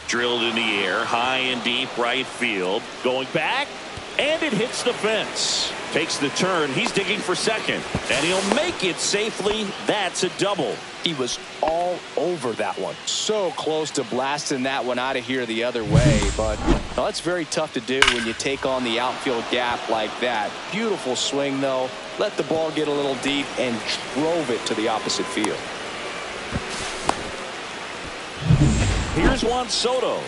Drilled in the air, high and deep right field. Going back, and it hits the fence. Takes the turn. He's digging for second, and he'll make it safely. That's a double. He was all over that one. So close to blasting that one out of here the other way, but well, it's very tough to do when you take on the outfield gap like that. Beautiful swing, though. Let the ball get a little deep and drove it to the opposite field. Here's Juan Soto.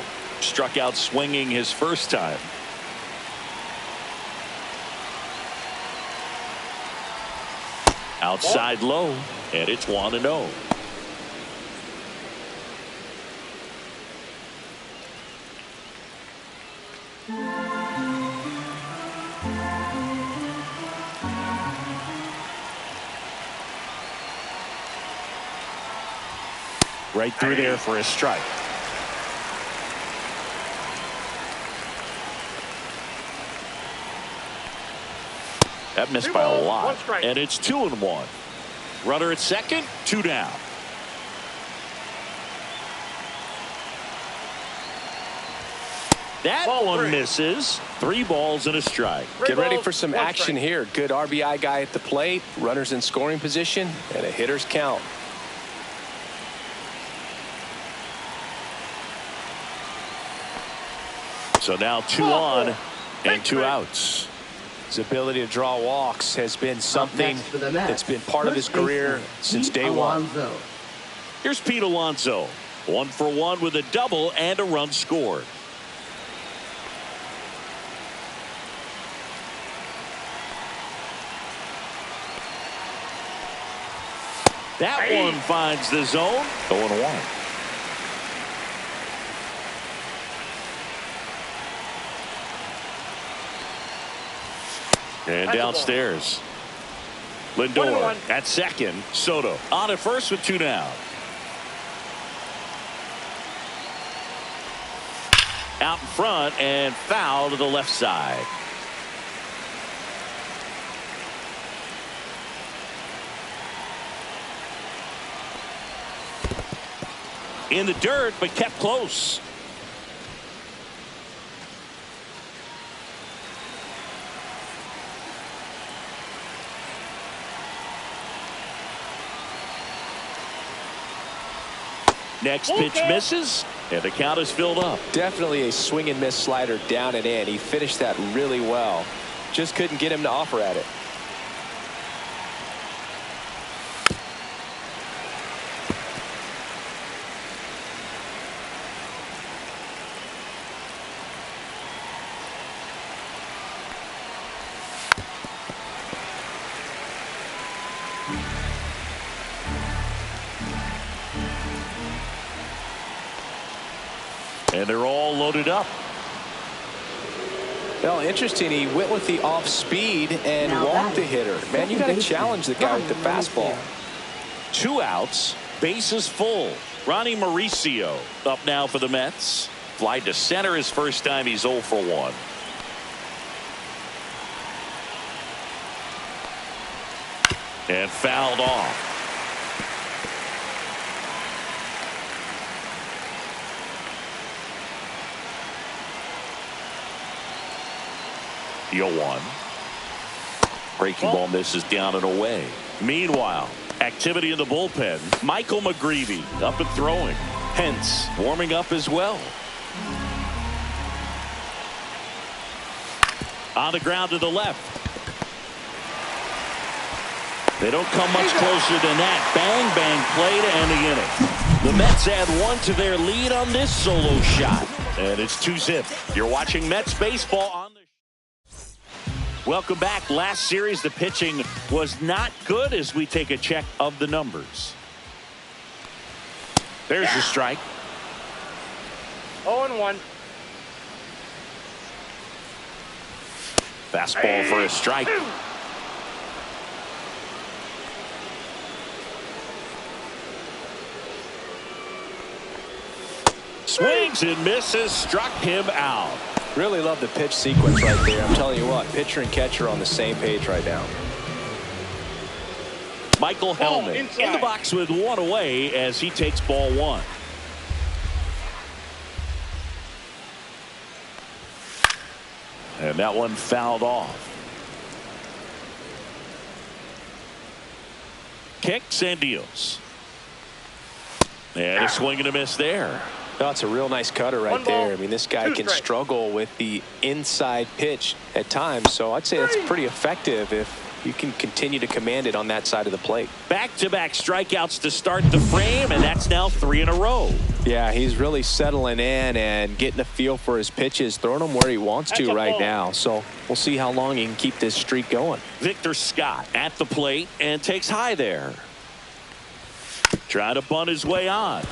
Struck out swinging his first time. Outside low, and it's 1-0. Right through there for a strike. That missed by a lot, and it's 2-1. Runner at second, 2 down. That one misses. 3 balls and a strike. Get ready for some action here. Good RBI guy at the plate, runners in scoring position, and a hitter's count. So now 2 on and 2 outs. His ability to draw walks has been something that's been part of his career since day one. Here's Pete Alonso. 1 for 1 with a double and a run scored. That one finds the zone. 0-1. And downstairs, Lindor at second. Soto on at first with 2 down. Out in front and foul to the left side. In the dirt, but kept close. Next pitch misses, and the count is filled up. Definitely a swing and miss slider down and in. He finished that really well. Just couldn't get him to offer at it. And they're all loaded up. Well, interesting. He went with the off speed and walked the hitter. Man, you got to challenge the guy with the fastball. 2 outs, bases full. Ronnie Mauricio up now for the Mets. Fly to center his first time. He's 0 for 1. And fouled off. Deal 1. Breaking ball misses down and away. Meanwhile, activity in the bullpen. Michael McGreevy up and throwing. Hence warming up as well. On the ground to the left. They don't come much closer than that. Bang, bang play to end the inning. The Mets add 1 to their lead on this solo shot. And it's 2-0. You're watching Mets baseball on the... Welcome back. Last series, the pitching was not good as we take a check of the numbers. There's the strike. 0-1. Fastball for a strike. Swings and misses, struck him out. Really love the pitch sequence right there. I'm telling you what, pitcher and catcher on the same page right now. Michael Hellman in the box with one away as he takes ball one. And that one fouled off. Kicks and deals. And a swing and a miss there. That's a real nice cutter right there. I mean, this guy can struggle with the inside pitch at times, so I'd say that's pretty effective if you can continue to command it on that side of the plate. Back-to-back strikeouts to start the frame, and that's now 3 in a row. Yeah, he's really settling in and getting a feel for his pitches, throwing them where he wants to right now. So we'll see how long he can keep this streak going. Victor Scott at the plate and takes high there. Trying to bunt his way on.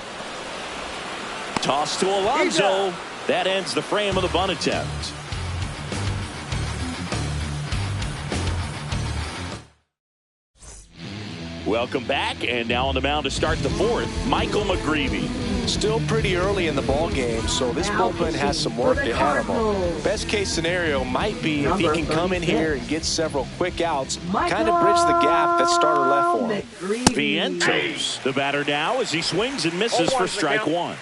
Toss to Alonso. That ends the frame of the bunt attempt. Welcome back, and now on the mound to start the fourth, Michael McGreevy. Still pretty early in the ball game, so this bullpen has some work ahead of him. Best case scenario might be if he can come in here and get several quick outs, kind of bridge the gap that starter left for him. Vientos, the batter now as he swings and misses for strike one.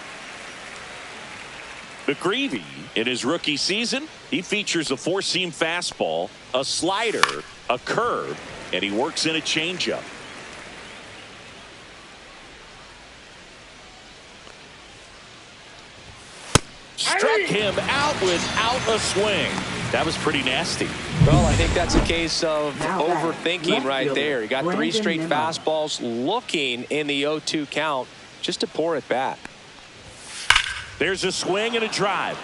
McGreevy, in his rookie season, he features a four-seam fastball, a slider, a curve, and he works in a changeup. Struck him out without a swing. That was pretty nasty. Well, I think that's a case of overthinking right there. He got 3 straight fastballs looking in the 0-2 count just to pour it back. There's a swing and a drive.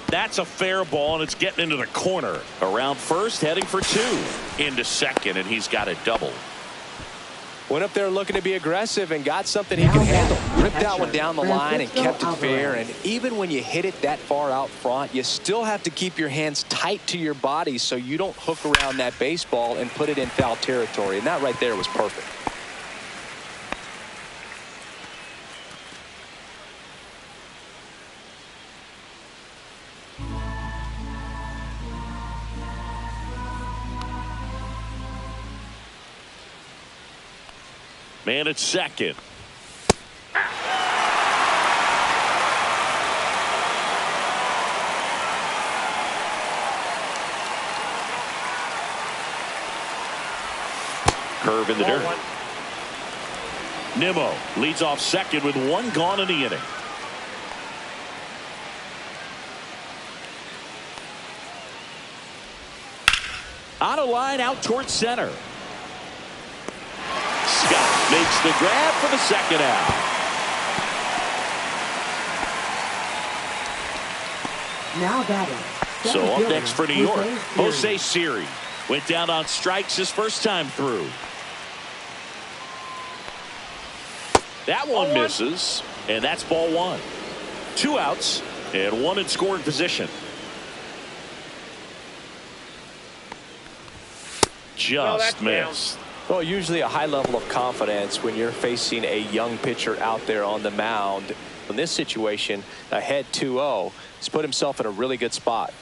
That's a fair ball, and it's getting into the corner. Around first, heading for 2. Into second, and he's got a double. Went up there looking to be aggressive and got something he can handle. Ripped that one down the line and kept it fair. And even when you hit it that far out front, you still have to keep your hands tight to your body so you don't hook around that baseball and put it in foul territory. And that right there was perfect. Man at second. Curve in the dirt. Nimmo leads off second with 1 gone in the inning. On a line out towards center. Scott makes the grab for the second out. Now batting. So up next for New York, Jose Siri. Went down on strikes his first time through. That one misses, and that's ball 1. 2 outs and 1 in scoring position. Just missed. Well, usually a high level of confidence when you're facing a young pitcher out there on the mound. In this situation, ahead 2-0, he's put himself in a really good spot.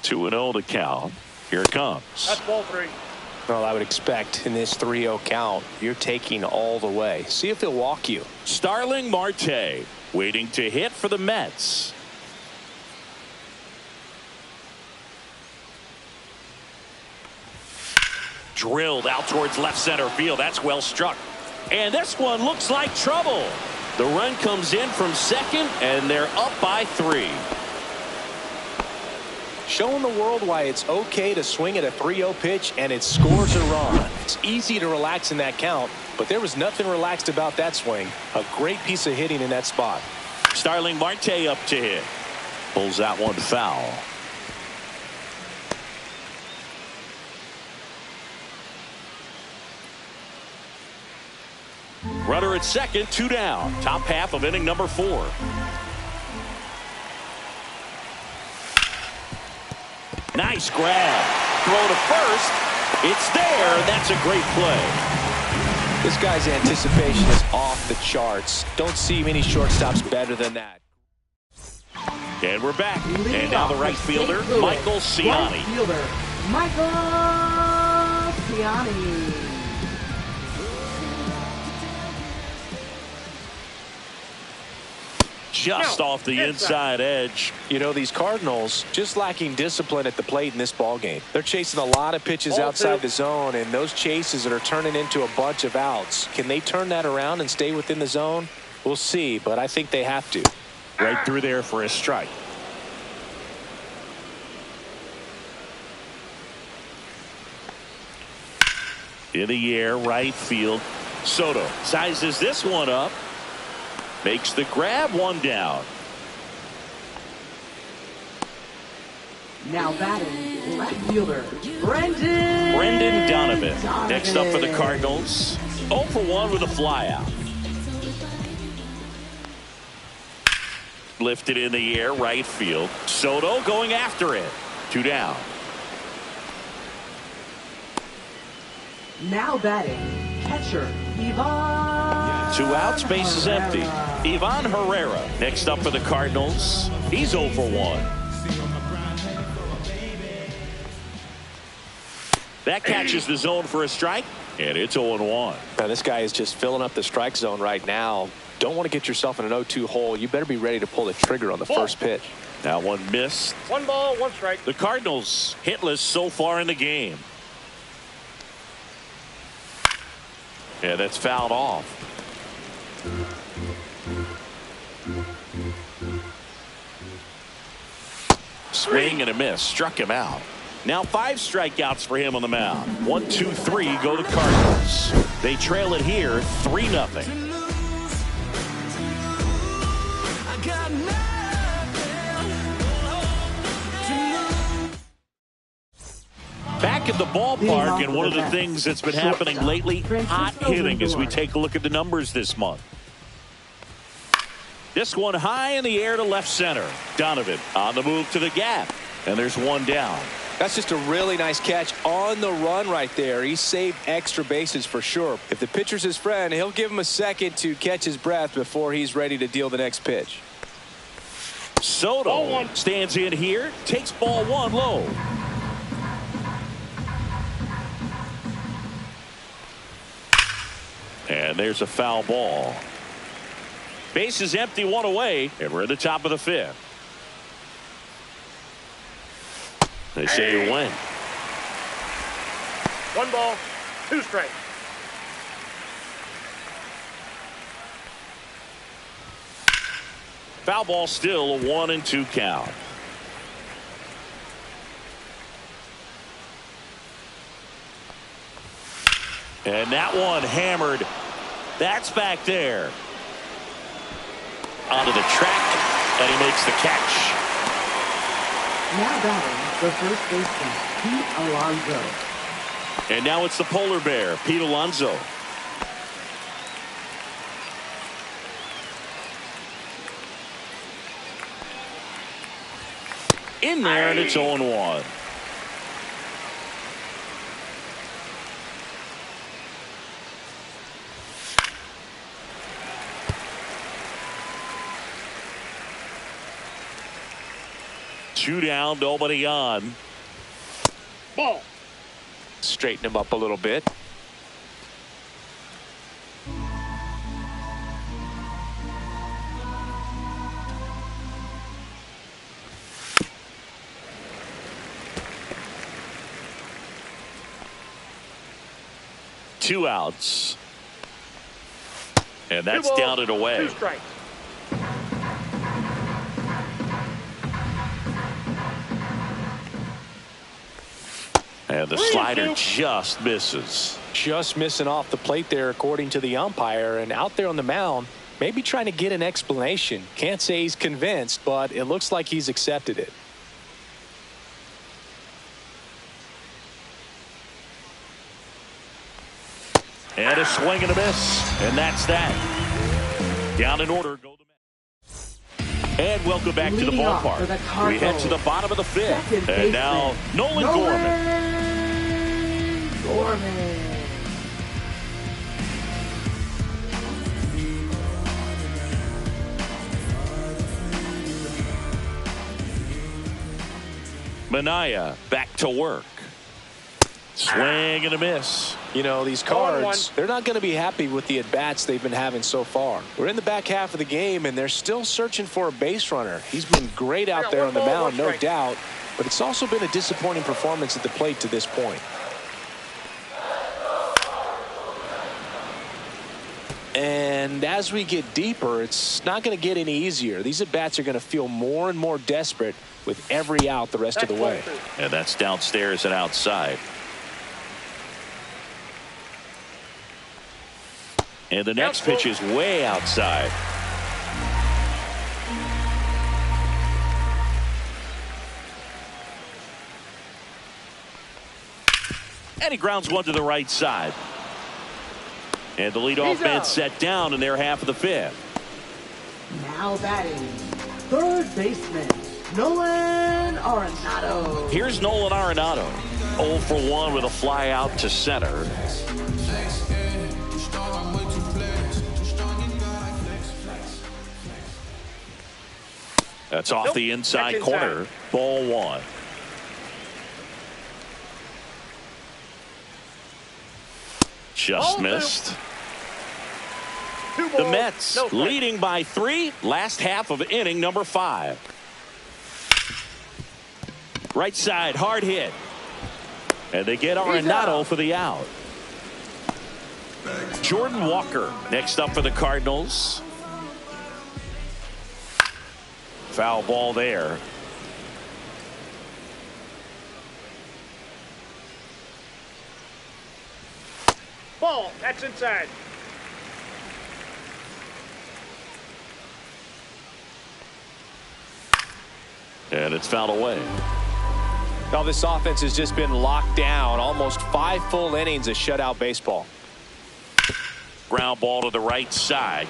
2-0 to count. Here it comes. That's ball 3. Well, I would expect in this 3-0 count, you're taking all the way. See if he'll walk you. Starling Marte waiting to hit for the Mets. Drilled out towards left center field. That's well struck. And this one looks like trouble. The run comes in from second, and they're up by 3. Showing the world why it's okay to swing at a 3-0 pitch and it scores a run. It's easy to relax in that count, but there was nothing relaxed about that swing. A great piece of hitting in that spot. Starling Marte up to hit. Pulls that one foul. Runner at second, 2 down. Top half of inning number 4. Nice grab. Throw to first. It's there. That's a great play. This guy's anticipation is off the charts. Don't see many shortstops better than that. And we're back. And now the right fielder, Michael Ciani. Right fielder, Michael Gianni. Just off the inside edge. You know, these Cardinals just lacking discipline at the plate in this ball game. They're chasing a lot of pitches outside the zone, and those chases that are turning into a bunch of outs. Can they turn that around and stay within the zone? We'll see, but I think they have to. Right through there for a strike. In the air, right field. Soto sizes this one up. Makes the grab, one down. Now batting, left fielder, Brendan Donovan. Next up for the Cardinals. 0 for 1 with a flyout. Lifted in the air, right field. Soto going after it. 2 down. Now batting, catcher, Ivan. 2 outs, base is empty. Ivan Herrera next up for the Cardinals. He's 0 for 1. That catches the zone for a strike, and it's 0-1. Now, this guy is just filling up the strike zone right now. Don't want to get yourself in an 0-2 hole. You better be ready to pull the trigger on the first pitch. That one missed. 1 ball, 1 strike. The Cardinals hitless so far in the game. Yeah, that's fouled off. Swing and a miss. Struck him out. Now 5 strikeouts for him on the mound. 1, 2, 3 go the Cardinals. They trail it here 3-0. Back at the ballpark, and one of the things that's been happening lately, hot hitting as we take a look at the numbers this month. This one high in the air to left center. Donovan on the move to the gap, and there's 1 down. That's just a really nice catch on the run right there. He saved extra bases for sure. If the pitcher's his friend, he'll give him a second to catch his breath before he's ready to deal the next pitch. Soto stands in here, takes ball 1 low. And there's a foul ball. Base is empty, 1 away, and we're at the top of the 5th. They say when. 1 ball, 2 strikes. Foul ball, still a 1-2 count. And that one hammered. That's back there. Onto the track, and he makes the catch. Now batting, the first baseman, Pete Alonso. And now it's the polar bear, Pete Alonso. In there, and it's 0-1. Two down, nobody on. Ball. Straighten him up a little bit. Two outs. And that's 2 balls, down and away. 2 strikes. And the slider just misses. Just missing off the plate there, according to the umpire. And out there on the mound, maybe trying to get an explanation. Can't say he's convinced, but it looks like he's accepted it. And a swing and a miss. And that's that. Down in order go the Mets. And welcome back to the ballpark. We head to the bottom of the 5th. And now Nolan Gorman. Minaya back to work. Swing and a miss. You know, these Cards, they're not going to be happy with the at-bats they've been having so far. We're in the back half of the game, and they're still searching for a base runner. He's been great out there on the mound, no doubt, but it's also been a disappointing performance at the plate to this point. And as we get deeper, it's not going to get any easier. These at-bats are going to feel more and more desperate with every out the rest of the way. And that's downstairs and outside. And the next pitch is way outside. And he grounds one to the right side. And the leadoff man set down in their half of the fifth. Now batting, third baseman, Nolan Arenado. Here's Nolan Arenado. 0 for 1 with a fly out to center. That's off the inside corner. Ball 1. Just missed. The Mets leading by 3. Last half of inning number 5. Right side, hard hit. And they get Arenado for the out. Jordan Walker next up for the Cardinals. Foul ball there. Ball. That's inside. And it's fouled away. Now this offense has just been locked down. Almost 5 full innings of shutout baseball. Ground ball to the right side.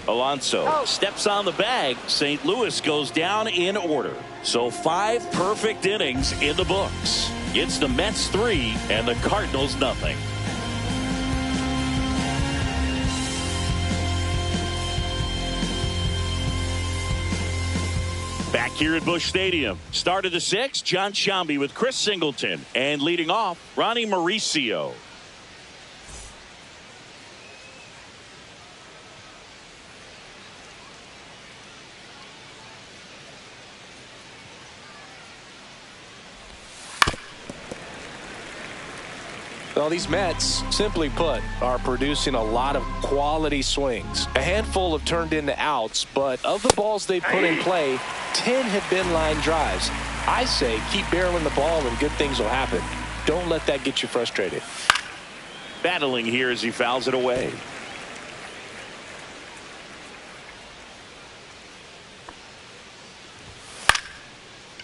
Alonso steps on the bag. St. Louis goes down in order. So 5 perfect innings in the books. It's the Mets 3 and the Cardinals nothing. Back here at Busch Stadium. Start of the 6th, John Sciambi with Chris Singleton. And leading off, Ronnie Mauricio. Well, these Mets, simply put, are producing a lot of quality swings. A handful have turned into outs, but of the balls they've put in play, 10 have been line drives. I say keep barreling the ball and good things will happen. Don't let that get you frustrated. Battling here as he fouls it away.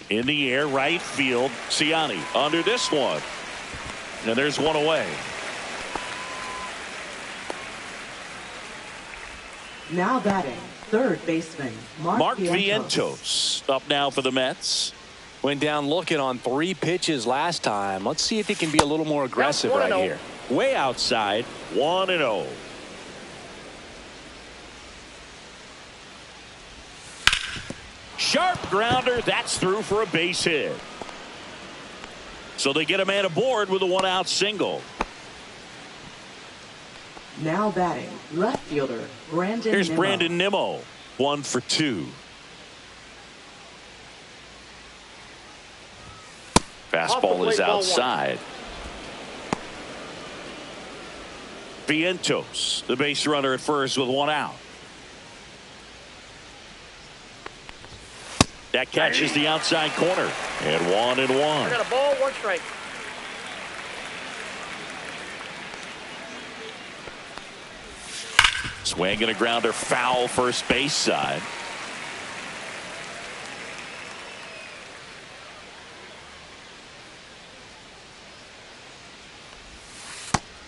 In the air, right field. Ciani under this one. And there's one away. Now batting, third baseman, Mark Vientos. Up now for the Mets. Went down looking on 3 pitches last time. Let's see if he can be a little more aggressive right here. Way outside, 1-0. Sharp grounder. That's through for a base hit. So they get a man aboard with a 1-out single. Now batting, left fielder, Brandon Here's Nimmo. Brandon Nimmo. 1 for 2. Fastball is outside. Vientos, the base runner at first with 1 out. That catches the outside corner. And 1-1. I got a ball, 1 strike. Swing and a grounder foul first base side.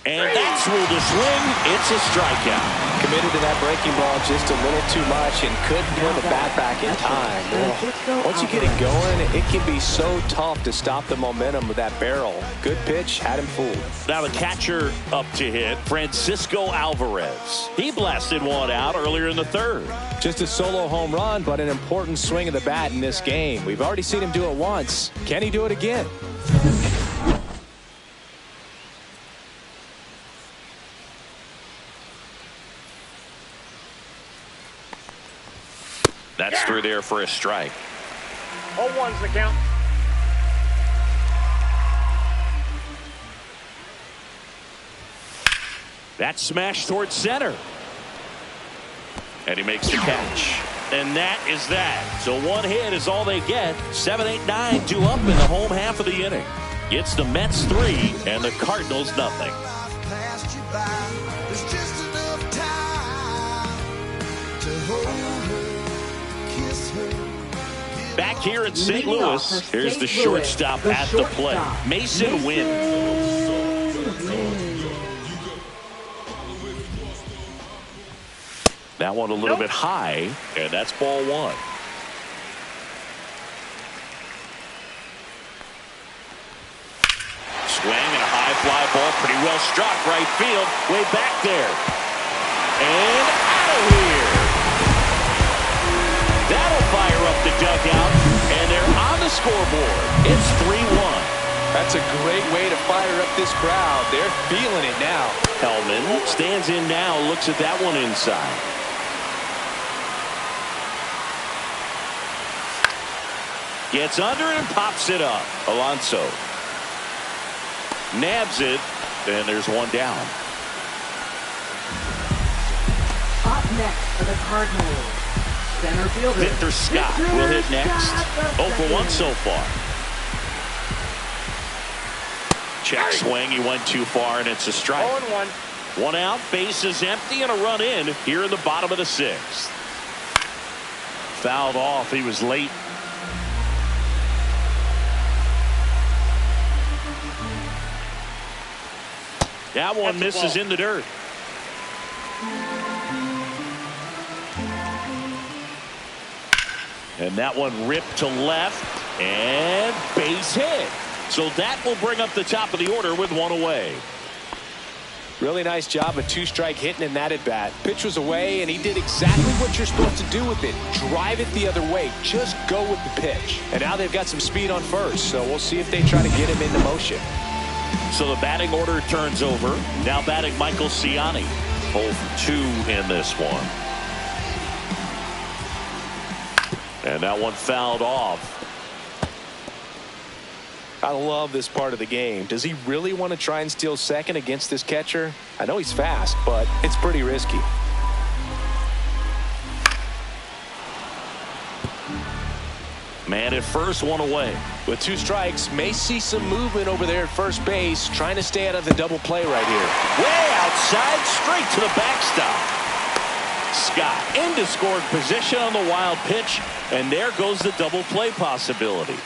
And that's ruled a swing. It's a strikeout. Committed to that breaking ball just a little too much and couldn't put the bat back in time. Once you get it going, it can be so tough to stop the momentum of that barrel. Good pitch, had him fooled. Now the catcher up to hit, Francisco Alvarez. He blasted 1 out earlier in the 3rd. Just a solo home run, but an important swing of the bat in this game. We've already seen him do it once. Can he do it again? That's through there for a strike. 0-1's the count. That smash towards center. And he makes the catch. And that is that. So one hit is all they get. 7, 8, 9, 2 up in the home half of the inning. It's the Mets 3 and the Cardinals nothing. Back here in St. Louis, here's the shortstop at the plate. Mason Wynn. That one a little bit high, and that's ball 1. Swing and a high fly ball, pretty well struck right field, way back there. And out of here. That'll fire up the dugout, and they're on the scoreboard. It's 3-1. That's a great way to fire up this crowd. They're feeling it now. Hellman stands in now, looks at that one inside. Gets under it and pops it up. Alonso nabs it, and there's one down. Up next for the Cardinals, center fielder Victor Scott will hit next. 0 for 1 so far. Check swing. He went too far, and it's a strike. 0-1. One out, base is empty, and a run in here in the bottom of the 6th. Fouled off. He was late. That one misses in the dirt. And that one ripped to left and base hit. So that will bring up the top of the order with one away. Really nice job of 2-strike hitting in that at bat. Pitch was away, and he did exactly what you're supposed to do with it. Drive it the other way. Just go with the pitch. And now they've got some speed on first, so we'll see if they try to get him into motion. So the batting order turns over. Now batting Michael Ciani. 0 for 2 in this one. And that one fouled off. I love this part of the game. Does he really want to try and steal second against this catcher? I know he's fast, but it's pretty risky. Man at first, one away. With 2 strikes, may see some movement over there at first base, trying to stay out of the double play right here. Way outside, straight to the backstop. Scott into scoring position on the wild pitch, and there goes the double play possibility.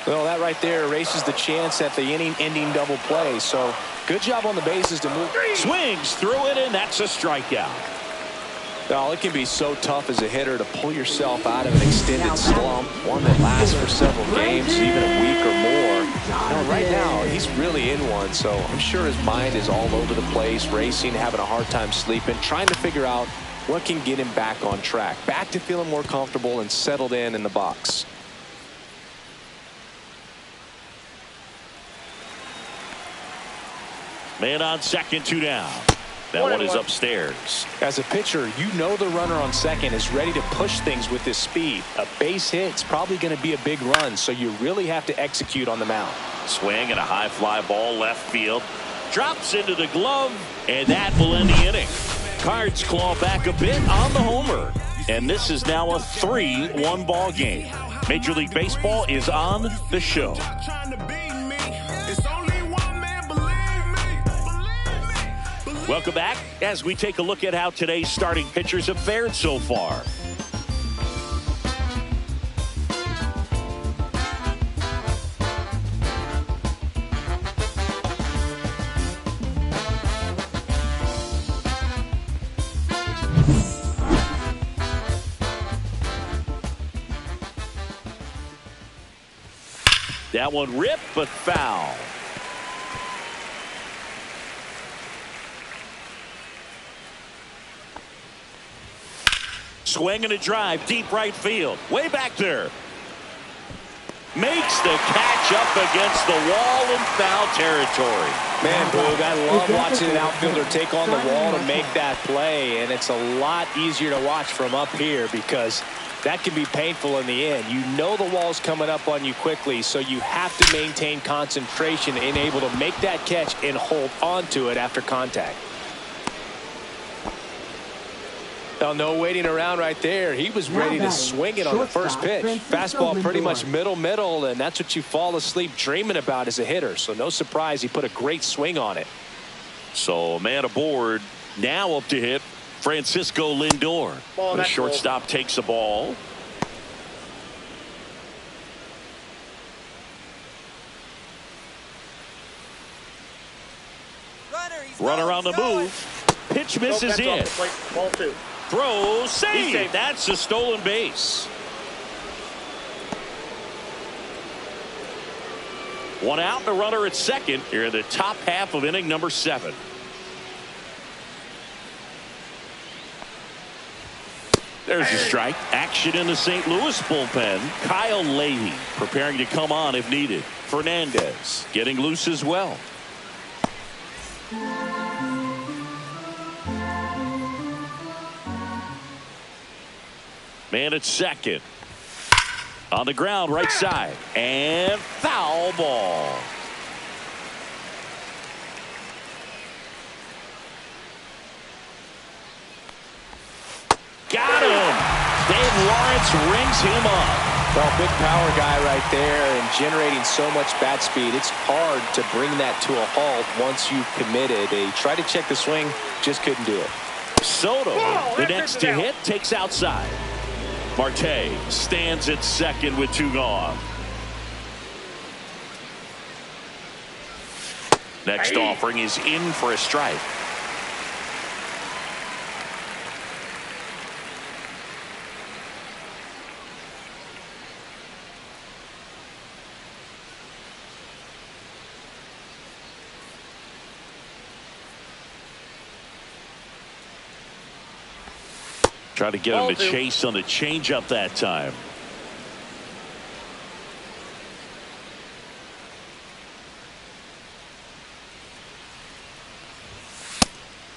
Well, that right there erases the chance at the inning-ending double play. So good job on the bases to move. Swings through it, and that's a strikeout. Well, it can be so tough as a hitter to pull yourself out of an extended slump, one that lasts for several games, even a week or more. Now, right now, he's really in one, so I'm sure his mind is all over the place, racing, having a hard time sleeping, trying to figure out what can get him back on track, back to feeling more comfortable and settled in the box. Man on second, 2 down. That one is upstairs. As a pitcher, you know the runner on second is ready to push things with this speed. A base hit's probably going to be a big run, so you really have to execute on the mound. Swing and a high fly ball left field. Drops into the glove, and that will end the inning. Cards claw back a bit on the homer. And this is now a 3-1 ball game. Major League Baseball is on the show. Welcome back as we take a look at how today's starting pitchers have fared so far. That one ripped, but foul. Swing and a drive, deep right field. Way back there. Makes the catch up against the wall in foul territory. Man, Boog, I love watching an outfielder take on the wall to make that play. And it's a lot easier to watch from up here because That can be painful in the end. You know the wall's coming up on you quickly, so you have to maintain concentration and able to make that catch and hold on to it after contact. Well, no waiting around right there. He was ready to swing it on the first pitch. Fastball pretty much middle, and that's what you fall asleep dreaming about as a hitter. So no surprise he put a great swing on it. So a man aboard, now up to hit Francisco Lindor. The shortstop takes the ball. Runner on the move. Pitch misses in. Ball 2. Throw, save. That's a stolen base. One out and a runner at second here in the top half of inning number 7. There's a strike. Action in the St. Louis bullpen. Kyle Leahy preparing to come on if needed. Fernandez getting loose as well. Man at second. On the ground, right side. And foul ball. Got him. Dave Lawrence rings him up. Well, big power guy right there and generating so much bat speed. It's hard to bring that to a halt once you've committed. They tried to check the swing, just couldn't do it. Soto, the next to hit, takes outside. Marte stands at second with 2 gone. Next offering is in for a strike. Try to get him to chase on the changeup that time.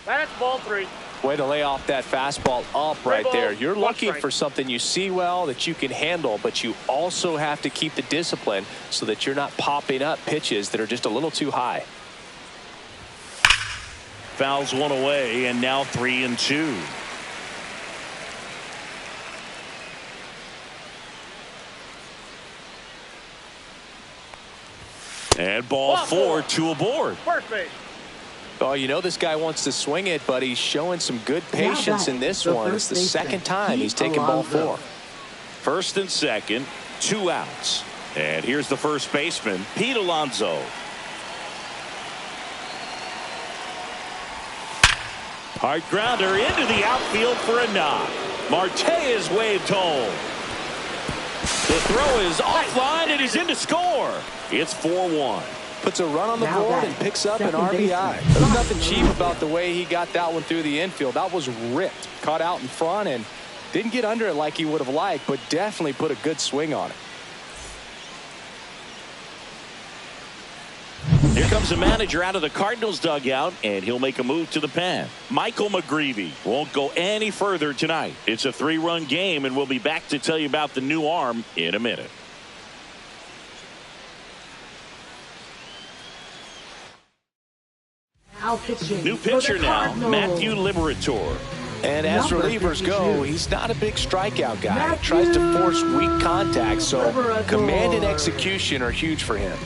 That's ball 3. Way to lay off that fastball up right there. You're looking for something you see well that you can handle, but you also have to keep the discipline so that you're not popping up pitches that are just a little too high. Fouls one away, and now 3-2. And ball 4, 2 aboard. First base. Oh, you know this guy wants to swing it, but he's showing some good patience in this one. It's the second time he's taken ball 4. First and second, 2 outs. And here's the first baseman, Pete Alonso. Hard grounder into the outfield for a knock. Marte is waved home. The throw is offline and he's in to score. It's 4-1. Puts a run on the board and picks up an RBI. There's nothing cheap about the way he got that one through the infield. That was ripped. Caught out in front and didn't get under it like he would have liked, but definitely put a good swing on it. Here comes the manager out of the Cardinals dugout, and he'll make a move to the pen. Michael McGreevy won't go any further tonight. It's a 3-run game, and we'll be back to tell you about the new arm in a minute. New pitcher now, Matthew Liberatore. And as relievers go, he's not a big strikeout guy. He tries to force weak contact, so command and execution are huge for him.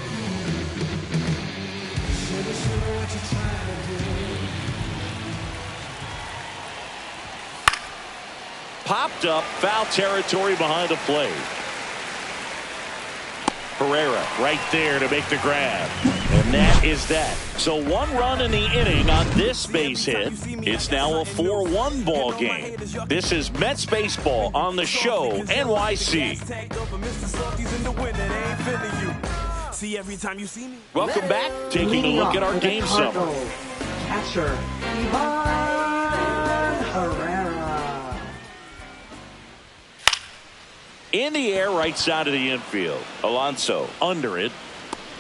Popped up, foul territory behind the plate. Pereira right there to make the grab. And that is that. So 1 run in the inning on this base hit. It's now a 4-1 ball game. This is Mets baseball on the show NYC. Welcome back. Taking a look at our game summary. Catcher Ivan Herrera. In the air, right side of the infield. Alonso under it.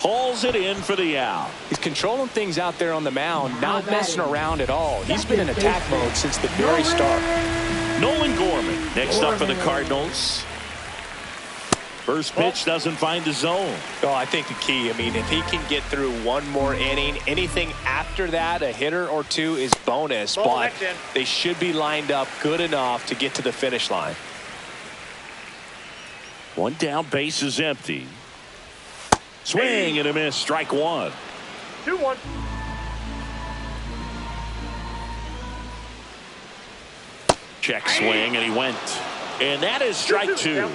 Hauls it in for the out. He's controlling things out there on the mound, not messing around at all. He's been in attack mode since the very start. Nolan Gorman next up for the Cardinals. First pitch doesn't find the zone. Oh, I think the key, I mean, if he can get through one more inning, anything after that, a hitter or two is bonus. But they should be lined up good enough to get to the finish line. One down, base is empty. Swing and a miss, strike one. 2-1. Check swing, and he went. And that is strike two.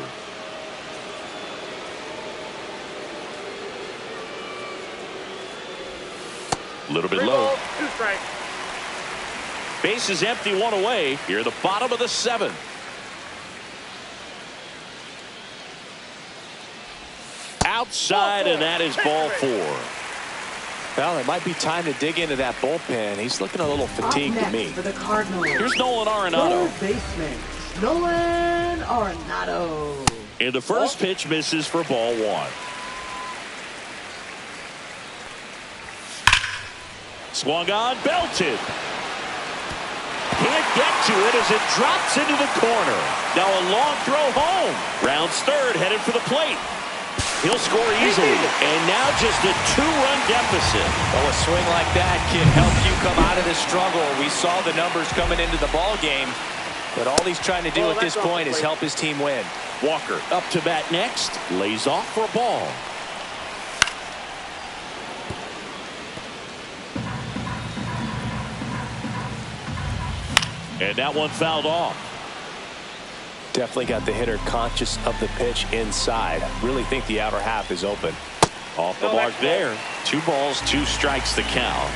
A little bit low. 2 strikes. Base is empty, one away. Here at the bottom of the 7th. Outside, and that is ball 4. Well, it might be time to dig into that bullpen. He's looking a little fatigued to me. For the Cardinals. Here's Nolan Arenado. Third baseman, Nolan Arenado. And the first pitch misses for ball 1. Swung on, belted. Can't get to it as it drops into the corner. Now a long throw home. Rounds third, headed for the plate. He'll score easily, and now just a 2-run deficit. Well, a swing like that can help you come out of the struggle. We saw the numbers coming into the ball game, but all he's trying to do at this point is help his team win. Walker up to bat next, lays off for a ball. And that one fouled off. Definitely got the hitter conscious of the pitch inside. Really think the outer half is open. Off the mark there. 2 balls, 2 strikes the count.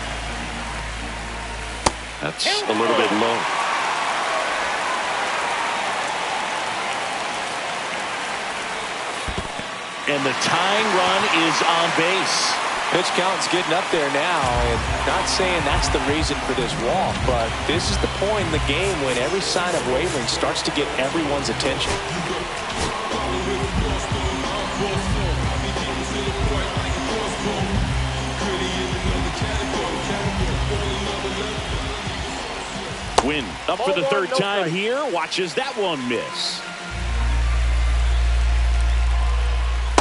That's a little bit low. And the tying run is on base. Pitch count's getting up there now, and not saying that's the reason for this walk, but this is the point in the game when every sign of wavering starts to get everyone's attention. Win up for the 3rd time here. Watches that one miss.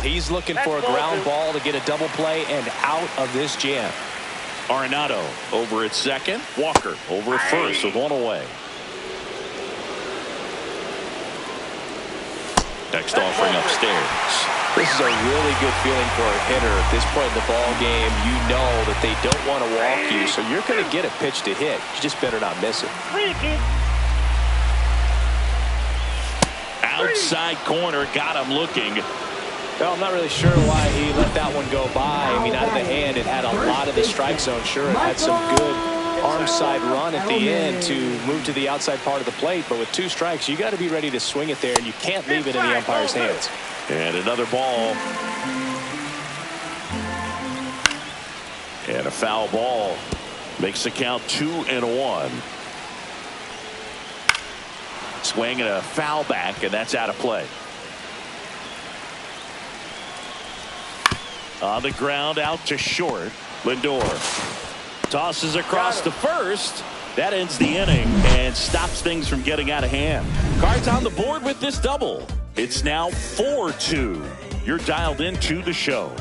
He's looking for a ground ball to get a double play and out of this jam. Arenado over at second. Walker over at first with one away. Next offering upstairs. This is a really good feeling for a hitter at this point in the ball game. You know that they don't want to walk you, so you're going to get a pitch to hit. You just better not miss it. Outside corner, got him looking. Well, I'm not really sure why he let that one go by. I mean, out of the hand, it had a lot of the strike zone. Sure, it had some good arm side run at the end to move to the outside part of the plate. But with 2 strikes, you got to be ready to swing it there, and you can't leave it in the umpire's hands. And another ball. And a foul ball. Makes the count 2-1. Swing and a foul back, and that's out of play. On the ground, out to short. Lindor tosses across to first. That ends the inning and stops things from getting out of hand. Cards on the board with this double. It's now 4-2. You're dialed into the show.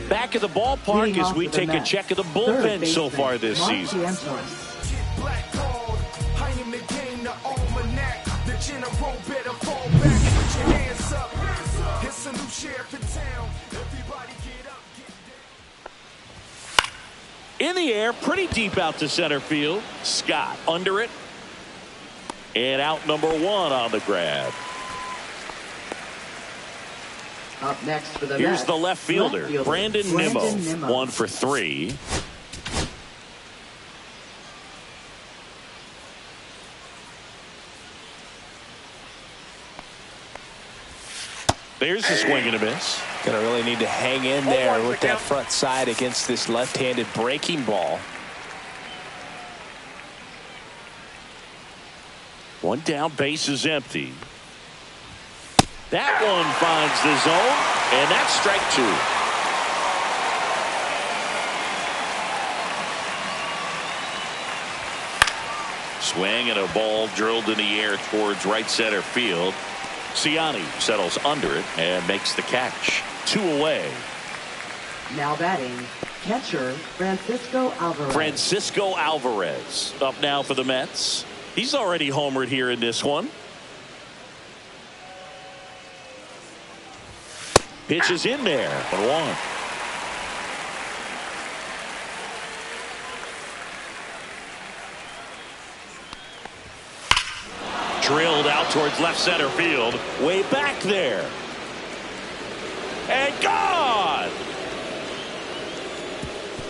Back at the ballpark as we take a check of the bullpen so far this season. In the air, pretty deep out to center field. Scott under it. And out number 1 on the grab. Up next for the Here's the left fielder, Brandon Nimmo. 1 for 3. There's a swing and a miss. Gonna really need to hang in there with that front side against this left-handed breaking ball. 1 down, base is empty. That one finds the zone, and that's strike 2. Swing and a ball drilled in the air towards right center field. Siani settles under it and makes the catch. 2 away. Now batting, catcher Francisco Alvarez. Francisco Alvarez up now for the Mets. He's already homered here in this one. Pitch is in there. 1-1. Drilled out towards left center field. Way back there. And gone.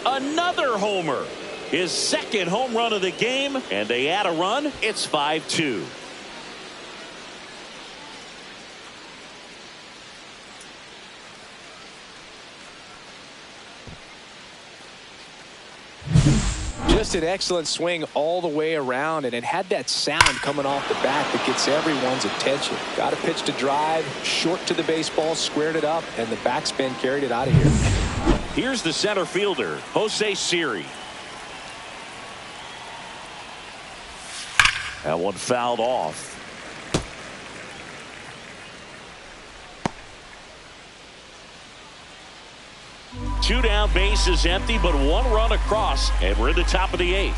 Another homer. His second home run of the game. And they add a run. It's 5-2. Just an excellent swing all the way around, and it had that sound coming off the bat that gets everyone's attention. Got a pitch to drive, short to the baseball, squared it up, and the backspin carried it out of here. Here's the center fielder, Jose Siri. That one fouled off. Two down, bases empty, but one run across, and we're in the top of the 8th.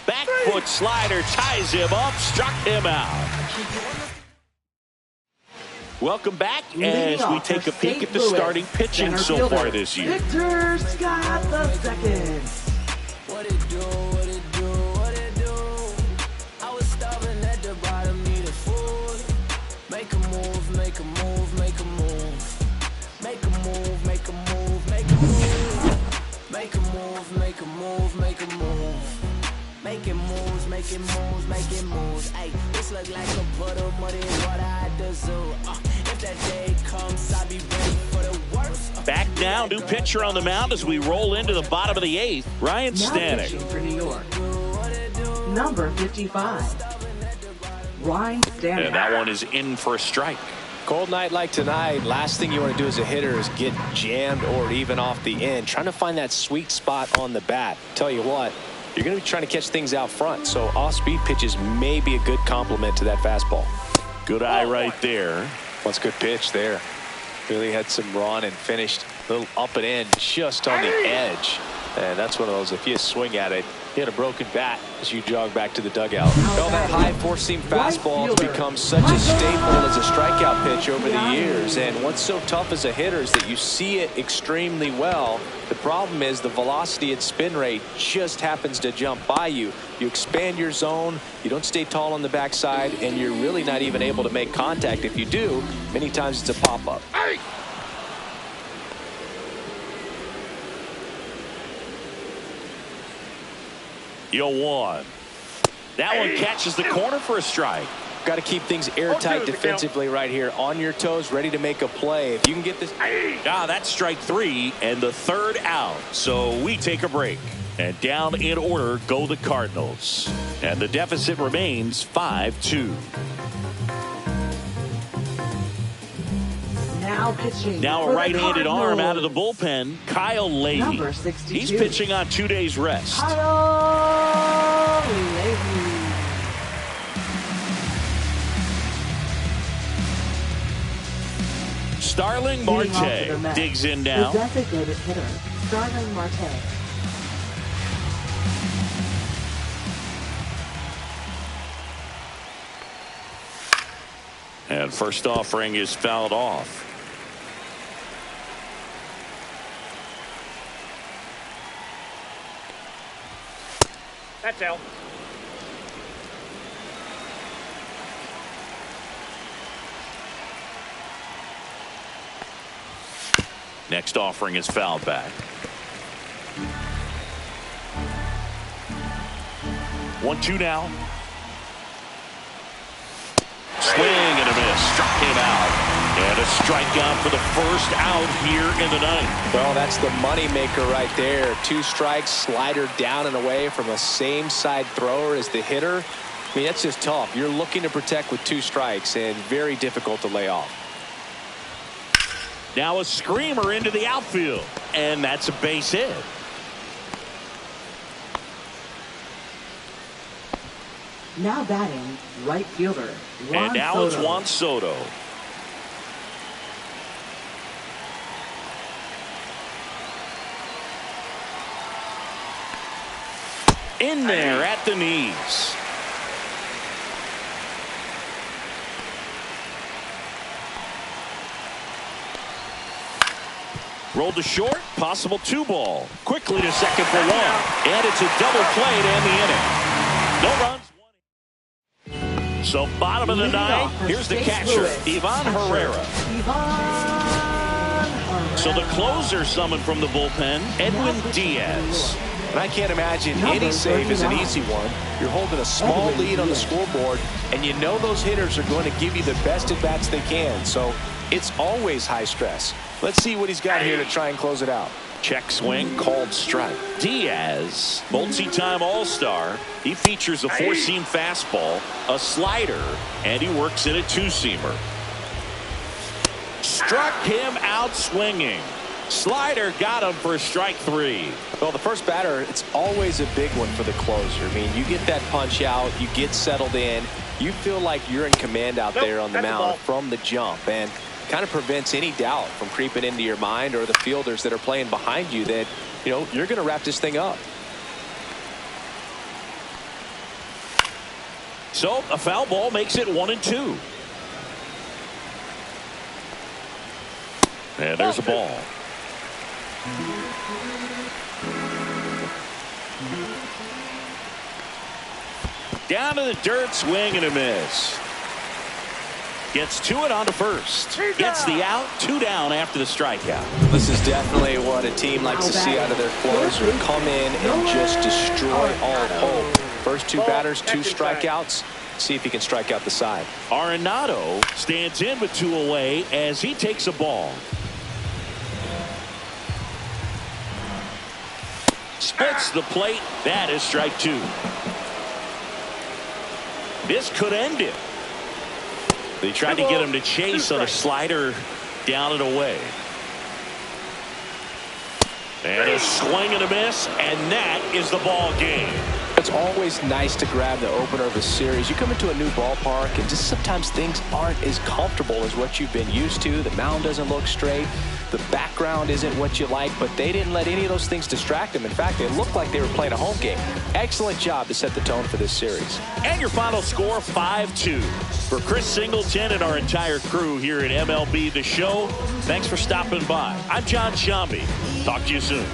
Back foot slider ties him up, struck him out. Welcome back as we take a peek at the starting pitching so far this year. Victor Scott II. What it do, what it do, what it do. I was starving at the bottom, needed food. Make a move, make a move, make a move. Make a move, make a move, make a move. Make a move, make a move, make a move. Making moves, making moves, making moves. Ay, this look like a puddle, muddy water at the zoo. If that day comes, I'll be ready for the worst. Back now, new pitcher on the mound as we roll into the bottom of the 8th. Ryan Stanek. For New York, number 55, Ryan Stanek. And that one is in for a strike. Cold night like tonight, last thing you want to do as a hitter is get jammed or even off the end. Trying to find that sweet spot on the bat. Tell you what, you're going to be trying to catch things out front, so off-speed pitches may be a good complement to that fastball. Good eye right there. That's a good pitch there. Really had some run and finished a little up and in just on the edge. And that's one of those, if you swing at it, you hit a broken bat as you jog back to the dugout. Well, that high four-seam fastball has become such a staple as a strikeout pitch over the years. And what's so tough as a hitter is that you see it extremely well. The problem is the velocity and spin rate just happens to jump by you. You expand your zone, you don't stay tall on the backside, and you're really not even able to make contact. If you do, many times it's a pop-up. Yo, 1. That one catches the corner for a strike. Got to keep things airtight defensively right here. On your toes, ready to make a play. If you can get this. That's strike 3 and the 3rd out. So we take a break. And down in order go the Cardinals. And the deficit remains 5-2. Now pitching. Now a right-handed arm out of the bullpen, Kyle Leahy. Number 62. He's pitching on 2 days rest. Kyle Leahy. Starling Marte digs in now. The designated hitter, Starling Marte. And first offering is fouled off. That's out. Next offering is fouled back. 1-2 now. Swing and a miss. Struck him out. And a strikeout for the first out here in the 9th. Well, that's the money maker right there. 2 strikes, slider down and away from the same side thrower as the hitter. I mean, that's just tough. You're looking to protect with 2 strikes and very difficult to lay off. Now a screamer into the outfield, and that's a base hit. Now batting, right fielder, Juan And now Soto. it's Juan Soto. In there at the knees. Rolled to short, possible 2-ball. Quickly to second for 1. And it's a double play to end the inning. No runs. So bottom of the 9th, here's the catcher, Ivan Herrera. So the closer summoned from the bullpen, Edwin Diaz. And I can't imagine any save is an easy one. You're holding a small lead on the scoreboard, and you know those hitters are going to give you the best at-bats they can. So it's always high stress. Let's see what he's got here to try and close it out. Check swing, called strike. Diaz, multi-time All-Star. He features a 4-seam fastball, a slider, and he works in a 2-seamer. Struck him out swinging. Slider got him for strike 3. Well, the first batter, it's always a big one for the closer. I mean, you get that punch out, you get settled in, you feel like you're in command out there on the mound from the jump, and kind of prevents any doubt from creeping into your mind or the fielders that are playing behind you that, you know, you're going to wrap this thing up. So a foul ball makes it 1-2. And there's a ball. Down to the dirt, swing and a miss. Gets to it on to first. Gets the out, 2 down after the strikeout. This is definitely what a team likes to see out of their closer. Come in and just destroy all hope. First 2 batters, 2 strikeouts. See if he can strike out the side. Arenado stands in with 2 away as he takes a ball. Spits the plate. That is strike 2. This could end it. They tried to get him to chase on a slider down and away. And a swing and a miss, and that is the ball game. It's always nice to grab the opener of a series. You come into a new ballpark, and just sometimes things aren't as comfortable as what you've been used to. The mound doesn't look straight. The background isn't what you like, but they didn't let any of those things distract them. In fact, it looked like they were playing a home game. Excellent job to set the tone for this series. And your final score, 5-2. For Chris Singleton and our entire crew here at MLB The Show, thanks for stopping by. I'm John Shambi. Talk to you soon.